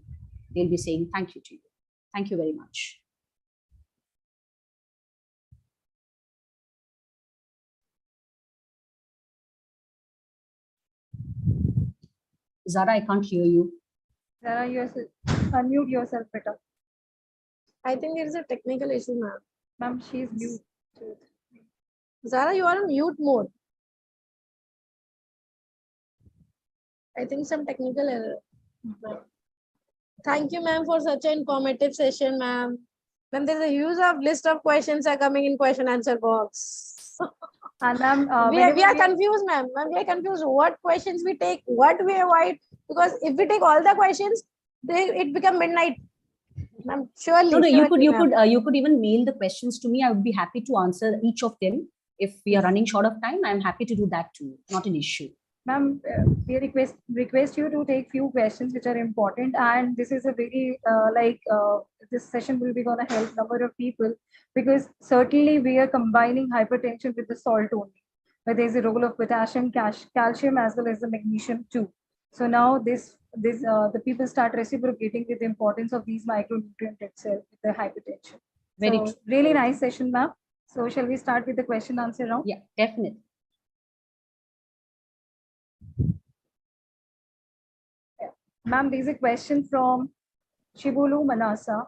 they'll be saying thank you to you. Thank you very much. Zara, I can't hear you. Zara, unmute yourself better. I think there is a technical issue, ma'am. Ma'am, she's mute. Zara, you are on mute mode. I think some technical error. Thank you, ma'am, for such an informative session, ma'am. Then there's a huge list of questions are coming in question answer box. And ma'am, we are confused, ma'am. We are confused. What questions we take, what we avoid, because if we take all the questions, it become midnight. Ma'am, surely. No, surely, you could even mail the questions to me. I would be happy to answer each of them. If we are running short of time, I'm happy to do that too. Not an issue. Ma'am, we request you to take few questions which are important, and this is a very this session will be going to help number of people, because certainly we are combining hypertension with the salt only, but there is a role of potassium, calcium, as well as the magnesium too. So now the people start reciprocating with the importance of these micronutrients itself with the hypertension. Very so really nice session, ma'am. So shall we start with the question answer round? Yeah, definitely. Ma'am, there's a question from Shibulu Manasa.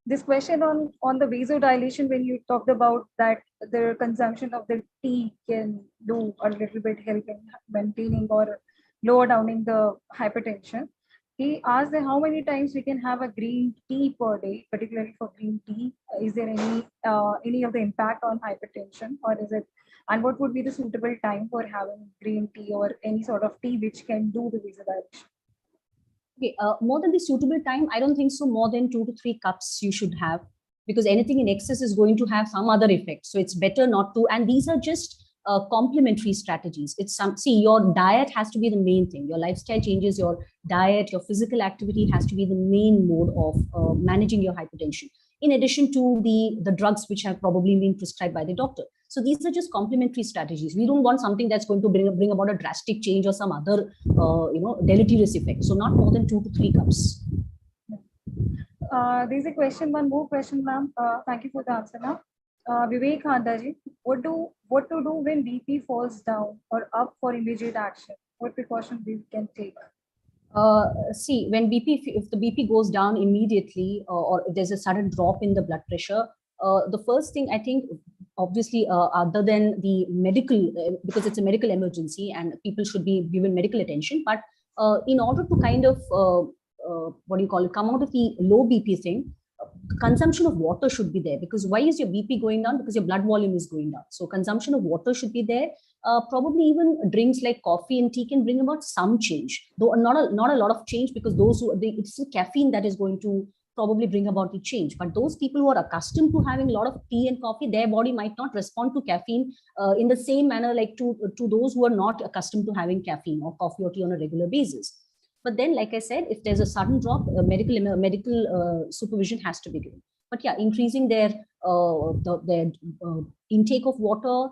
This question on the vasodilation, when you talked about that the consumption of the tea can do a little bit help in maintaining or lower downing the hypertension. He asked that how many times we can have a green tea per day, particularly for green tea. Is there any of the impact on hypertension, or is it? And what would be the suitable time for having green tea or any sort of tea which can do the vasodilation? Okay, more than the suitable time, I don't think so. More than 2 to 3 cups you should have, because anything in excess is going to have some other effect. So it's better not to. And these are just complementary strategies. It's your diet has to be the main thing. Your lifestyle changes, your diet, your physical activity has to be the main mode of managing your hypertension, in addition to the drugs which have probably been prescribed by the doctor. So these are just complementary strategies. We don't want something that's going to bring about a drastic change or some other deleterious effect. So not more than 2 to 3 cups. There's a question, one more question, ma'am. Thank you for the answer, ma'am. Vivek Handaji, what to do when BP falls down or up for immediate action? What precaution we can take? See, when if the BP goes down immediately, or if there's a sudden drop in the blood pressure, the first thing I think, obviously, other than the medical, because it's a medical emergency and people should be given medical attention, but in order to kind of, come out of the low BP thing, consumption of water should be there. Because why is your BP going down? Because your blood volume is going down. So consumption of water should be there. Probably even drinks like coffee and tea can bring about some change, though not a lot of change, because it's the caffeine that is going to probably bring about the change. But those people who are accustomed to having a lot of tea and coffee, their body might not respond to caffeine in the same manner like to those who are not accustomed to having caffeine or coffee or tea on a regular basis. But then, like I said, if there's a sudden drop, medical supervision has to be given. But yeah, increasing their intake of water,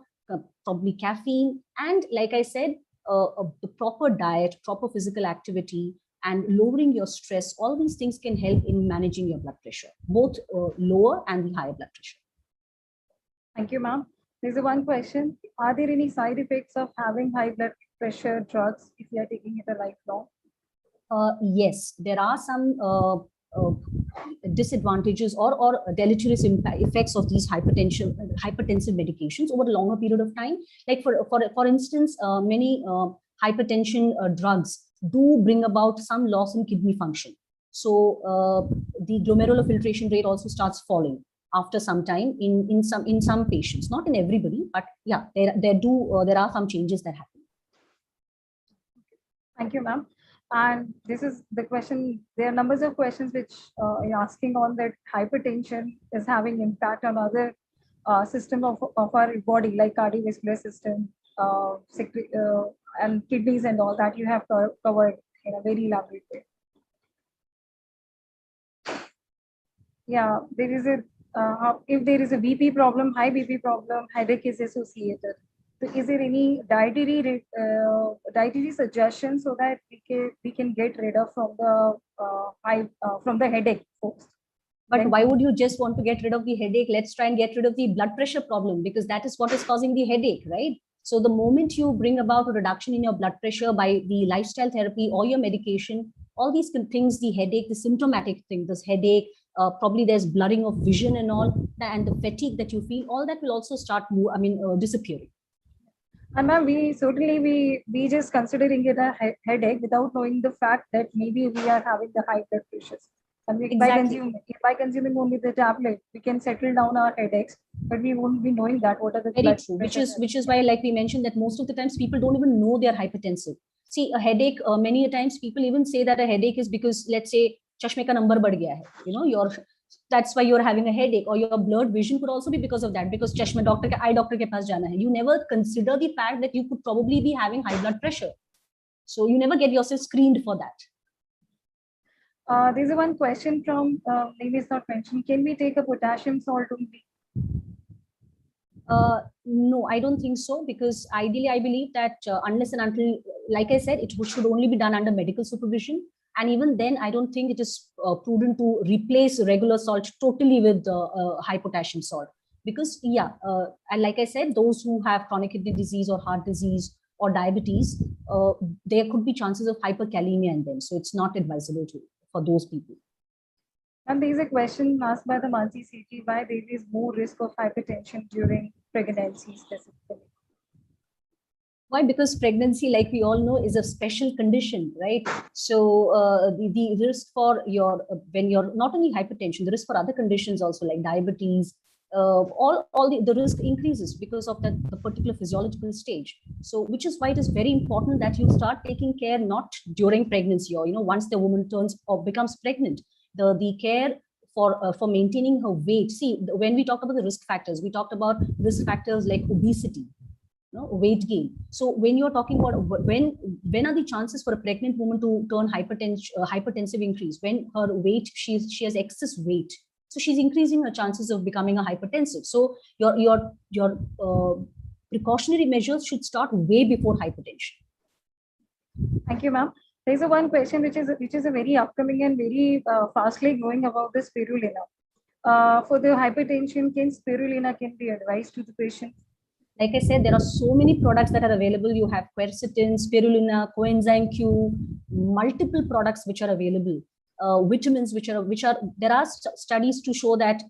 probably caffeine, and like I said, the proper diet, proper physical activity, and lowering your stress, all these things can help in managing your blood pressure, both lower and the higher blood pressure. Thank you, ma'am. There's one question. Are there any side effects of having high blood pressure drugs if you are taking it a lifelong? Yes, there are some disadvantages or deleterious effects of these hypertensive medications over a longer period of time. Like for instance, many hypertension drugs do bring about some loss in kidney function. So the glomerular filtration rate also starts falling after some time in some patients, not in everybody, but yeah, there are some changes that happen. Thank you, ma'am. And this is the question. There are numbers of questions which are asking on that hypertension is having impact on other system of our body, like cardiovascular system, and kidneys and all that you have covered in a very elaborate way. Yeah, there is if there is a BP problem, high BP problem, headache is associated. So is there any dietary suggestions so that we can get rid of from the headache first? But why would you just want to get rid of the headache? Let's try and get rid of the blood pressure problem, because that is what is causing the headache, right? So the moment you bring about a reduction in your blood pressure by the lifestyle therapy or your medication, all these things, the headache, the symptomatic thing, this headache, probably there's blurring of vision and all, and the fatigue that you feel, all that will also start disappearing. And ma'am, we just considering it a headache without knowing the fact that maybe we are having the high blood pressures. And Exactly. by consuming only the tablet, we can settle down our headaches, but we won't be knowing that what are the Very true. Which is why, like we mentioned, that most of the times people don't even know they're hypertensive. See, a headache, many a times people even say that a headache is because, let's say, chashme ka number badh gaya hai. That's why you're having a headache, or your blurred vision could also be because of that, because chashme eye doctor ke paas jana hai. You never consider the fact that you could probably be having high blood pressure. So you never get yourself screened for that. There's one question from name is not mentioned. Can we take a potassium salt only? No, I don't think so, because ideally I believe that unless and until, like I said, it should only be done under medical supervision. And even then, I don't think it is prudent to replace regular salt totally with high potassium salt. Because and like I said, those who have chronic kidney disease or heart disease or diabetes, there could be chances of hyperkalemia in them. So it's not advisable for those people. And there is a question asked by the Mansi CT, why there is more risk of hypertension during pregnancy specifically. Why? Because pregnancy, like we all know, is a special condition, right? So the risk for when you're not only hypertension, the risk for other conditions also like diabetes, the risk increases because of the particular physiological stage. So which is why it is very important that you start taking care not during pregnancy or once the woman turns or becomes pregnant. The care for maintaining her weight. See, when we talk about the risk factors, we talked about risk factors like obesity, weight gain. So when you're talking about when are the chances for a pregnant woman to turn hypertensive increase? When her weight, she has excess weight, so she's increasing her chances of becoming a hypertensive. So your precautionary measures should start way before hypertension. Thank you, ma'am. There's one question which is a very upcoming and very fastly growing about the spirulina. For the hypertension, can spirulina be advised to the patient? Like I said, there are so many products that are available. You have quercetin, spirulina, coenzyme Q, multiple products which are available. Vitamins there are studies to show that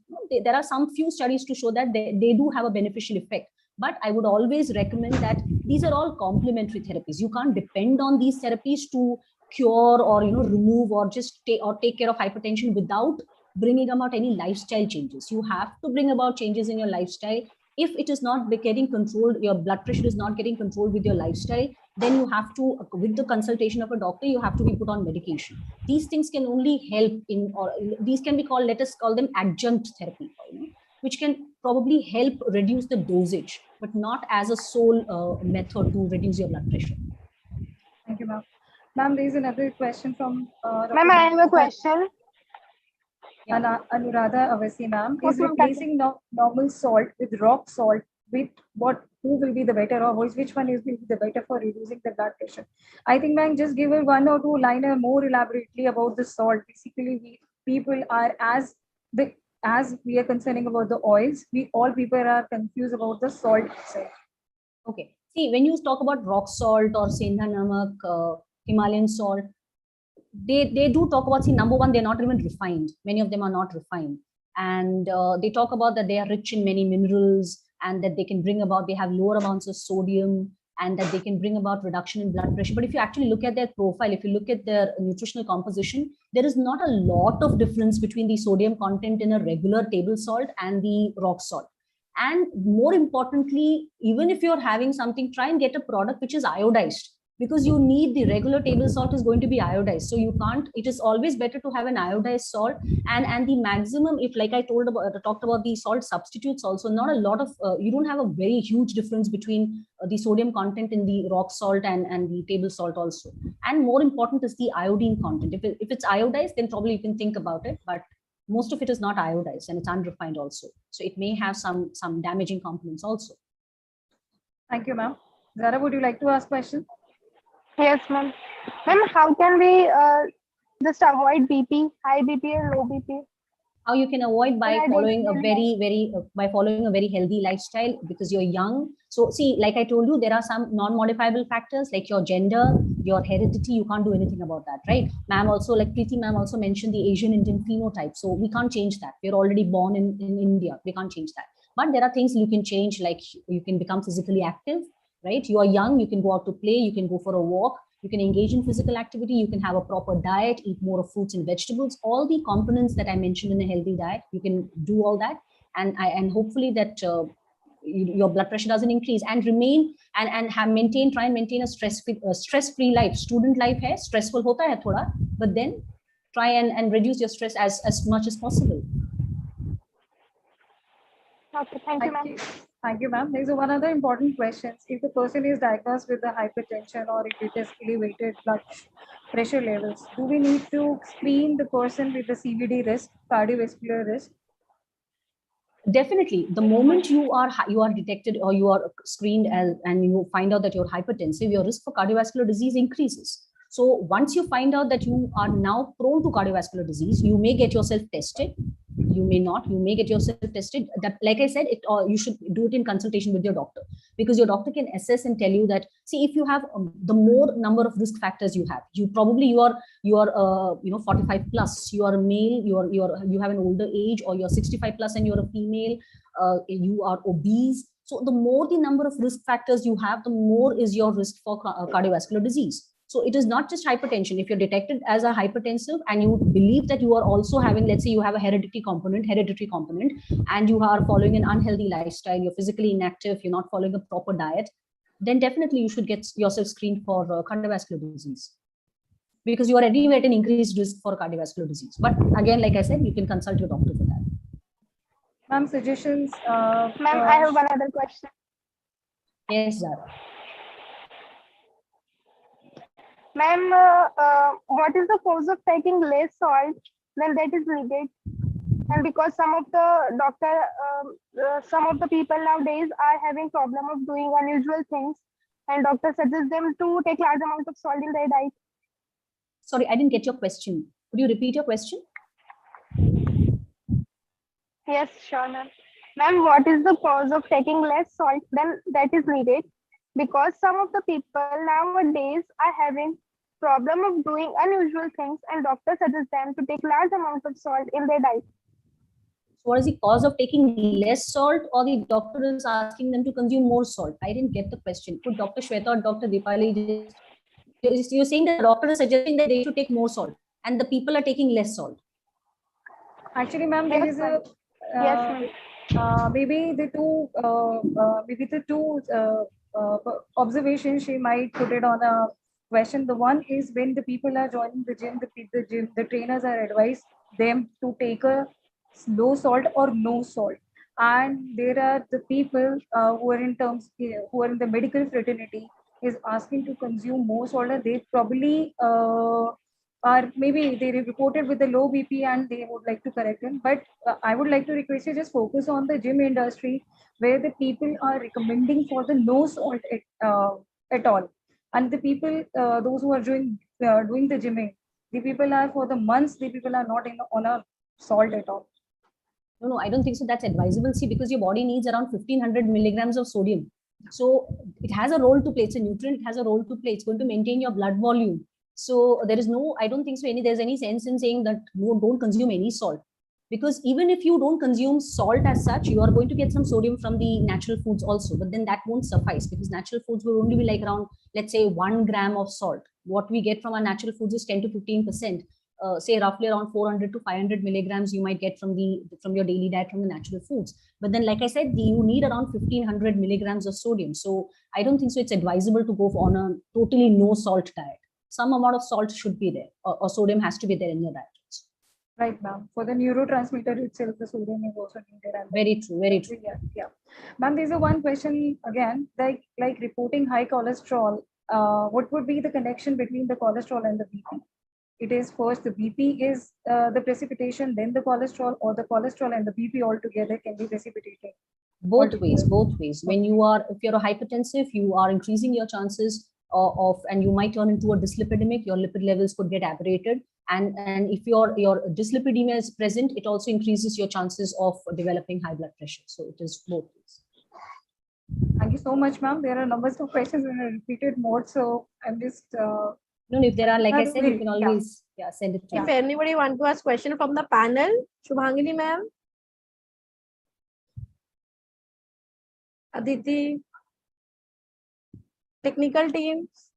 there are some few studies to show that they do have a beneficial effect. But I would always recommend that these are all complementary therapies. You can't depend on these therapies to cure or remove or just take care of hypertension without bringing about any lifestyle changes. You have to bring about changes in your lifestyle. If it is not getting controlled, your blood pressure is not getting controlled with your lifestyle, then you have to, with the consultation of a doctor, you have to be put on medication. These things can only help or these can be called, let us call them adjunct therapy, which can probably help reduce the dosage, but not as a sole method to reduce your blood pressure. Thank you, ma'am. Ma'am, there is another question from... Ma'am, I have a question. Anuradha Avasi, ma'am, is replacing normal salt with rock salt with who will be the better, or which one is the better for reducing the blood pressure? I think, ma'am, just give her one or two liner more elaborately about the salt. Basically, people are as we are concerning about the oils, all people are confused about the salt itself. Okay. See, when you talk about rock salt or Sendha Namak, Himalayan salt, they do talk about, see, number one, they're not even refined. Many of them are not refined. And they talk about that they are rich in many minerals and that they have lower amounts of sodium and that they can bring about reduction in blood pressure. But if you actually look at their profile, if you look at their nutritional composition, there is not a lot of difference between the sodium content in a regular table salt and the rock salt. And more importantly, even if you're having something, try and get a product which is iodized, because you need the regular table salt is going to be iodized. So you can't, it is always better to have an iodized salt. And the maximum, if like I talked about the salt substitutes also, not a lot of, you don't have a very huge difference between the sodium content in the rock salt and the table salt also. And more important is the iodine content. If it's iodized, then probably you can think about it, but most of it is not iodized and it's unrefined also. So it may have some damaging components also. Thank you, ma'am. Zara, would you like to ask questions? Yes, ma'am. Ma'am, how can we just avoid BP, high BP and low BP? How you can avoid by following a very healthy lifestyle, because you're young. So see, like I told you, there are some non-modifiable factors like your gender, your heredity. You can't do anything about that, right? Ma'am also, like Preeti ma'am also mentioned the Asian Indian phenotype. So we can't change that. We're already born in India. We can't change that. But there are things you can change, like you can become physically active, right? You are young, you can go out to play, you can go for a walk, you can engage in physical activity, you can have a proper diet, eat more of fruits and vegetables, all the components that I mentioned in a healthy diet, you can do all that. And hopefully that your blood pressure doesn't increase, and remain try and maintain a stress-free life. Student life hai, stressful hota hai thoda, but then try and reduce your stress as much as possible. Okay, thank you, ma'am. Thank you, ma'am. There's one other important question. If the person is diagnosed with the hypertension or if it is elevated blood pressure levels, do we need to screen the person with the CVD risk, cardiovascular risk? Definitely. The moment you are detected or you are screened and you find out that you're hypertensive, your risk for cardiovascular disease increases. So once you find out that you are now prone to cardiovascular disease, you may get yourself tested. You may not. You may get yourself tested. That, like I said, you should do it in consultation with your doctor, because your doctor can assess and tell you that, see, if you have the more number of risk factors you have, you are 45 plus, you are a male, you have an older age, or you're 65 plus and you're a female, you are obese. So the more the number of risk factors you have, the more is your risk for cardiovascular disease. So it is not just hypertension. If you're detected as a hypertensive and you believe that you are also having, let's say you have a hereditary component, and you are following an unhealthy lifestyle, you're physically inactive, you're not following a proper diet, then definitely you should get yourself screened for cardiovascular disease, because you are anyway at an increased risk for cardiovascular disease. But again, like I said, you can consult your doctor for that. Ma'am, suggestions. Ma'am, I have one other question. Yes, Zara. Ma'am, what is the cause of taking less salt than that is needed? And because some of the people nowadays are having problem of doing unusual things, and doctor suggests them to take large amount of salt in their diet. Sorry, I didn't get your question. Could you repeat your question? Yes, sure, ma'am. Ma'am, what is the cause of taking less salt than that is needed? Because some of the people nowadays are having problem of doing unusual things, and doctor suggests them to take large amounts of salt in their diet. What is the cause of taking less salt, or the doctor is asking them to consume more salt? I didn't get the question. Could Dr. Shweta or Dr. Dipali you're saying that the doctor is suggesting that they should take more salt and the people are taking less salt? Actually, ma'am, there is a maybe the two observations she might put it on a question. The one is, when the people are joining the gym, the trainers are advised them to take a low salt or no salt. And there are the people who are in the medical fraternity is asking to consume more salt. And they probably or maybe they reported with the low BP and they would like to correct them. But I would like to request you just focus on the gym industry, where the people are recommending for the no salt at all. And the people, those who are doing the gymming, the people are for the months, the people are not on a salt at all. No, I don't think so. That's advisable. See, because your body needs around 1500 milligrams of sodium. So it has a role to play. It's a nutrient, it has a role to play. It's going to maintain your blood volume. So there is no, I don't think so there's any sense in saying that no, don't consume any salt. Because even if you don't consume salt as such, you are going to get some sodium from the natural foods also. But then that won't suffice, because natural foods will only be like around, let's say, 1 gram of salt. What we get from our natural foods is 10 to 15%. Say roughly around 400 to 500 milligrams you might get from your daily diet from the natural foods. But then, like I said, you need around 1500 milligrams of sodium. So I don't think so it's advisable to go on a totally no salt diet. Some amount of salt should be there, or sodium has to be there in your diet. Right, ma'am. For the neurotransmitter itself, the sodium is also needed. Very true, very true. Yeah. Ma'am, there's a one question again, like reporting high cholesterol. What would be the connection between the cholesterol and the BP? It is first the BP is the precipitation, then the cholesterol, or the cholesterol and the BP altogether can be precipitated? Both ways. When if you're a hypertensive, you are increasing your chances and you might turn into a dyslipidemic. Your lipid levels could get aberrated, and if your dyslipidemia is present, it also increases your chances of developing high blood pressure. So it is both ways. Thank you so much, ma'am. There are numbers of questions in a repeated mode, so I'm just no, if there are, like I said, you can always send it to me. If anybody want to ask question from the panel, Shubhangini ma'am, Aditi, technical teams.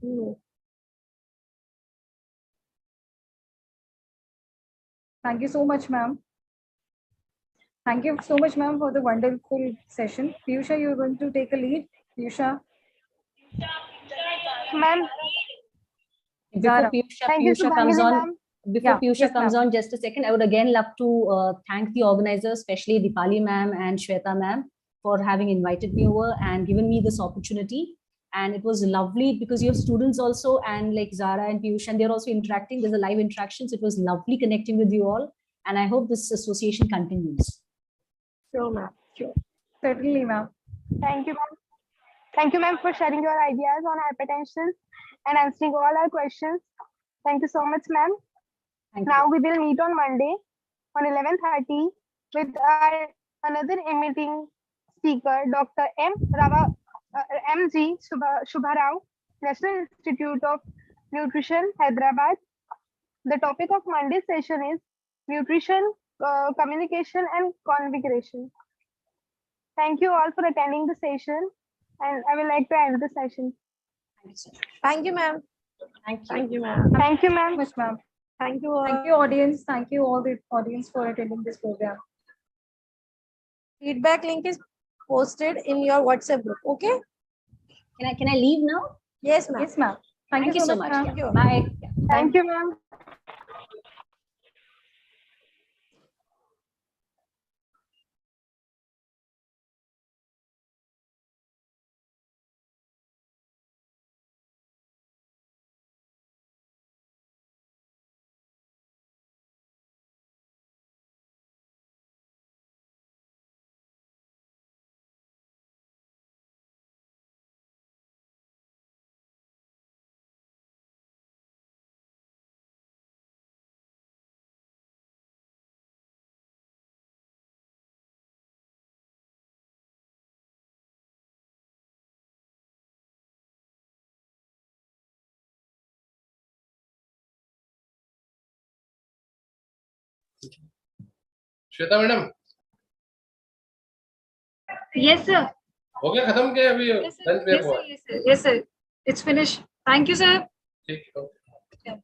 No. Thank you so much, ma'am. Thank you so much, ma'am, for the wonderful session. Piyusha, you're going to take a lead. Piyusha. Ma'am. Before Piyusha comes on, Piyusha comes on, just a second, I would again love to thank the organizers, especially Dipali ma'am and Shweta ma'am, for having invited me over and given me this opportunity. And it was lovely because you have students also, and like Zara and Piyusha, and they're also interacting. There's a live interaction. So it was lovely connecting with you all. And I hope this association continues. Sure, ma'am. Sure. Certainly, ma'am. Thank you, ma'am. Thank you, ma'am, for sharing your ideas on hypertension and answering all our questions. Thank you so much, ma'am. Now we will meet on Monday on 11:30 with our another meeting speaker, Dr. M.G. Shubharao, National Institute of Nutrition, Hyderabad. The topic of Monday's session is nutrition, communication, and configuration. Thank you all for attending the session, and I would like to end the session. Thank you, ma'am. Thank you. Thank you, ma'am. Thank you, ma'am. Much, ma'am. Thank you all. Thank you, audience. Thank you all the audience for attending this program. Feedback link is posted in your WhatsApp group. Okay? Can I leave now? Yes, ma'am. Yes, ma'am. Thank you so much. Yeah. ma'am. you. Bye. Thank you, ma'am. Shweta madam Yes, sir. हो गया खत्म क्या अभी Yes, sir. Lunch break Yes, हुआ sir. Yes, sir. Yes, sir. It's finished. Thank you, sir. ठीक है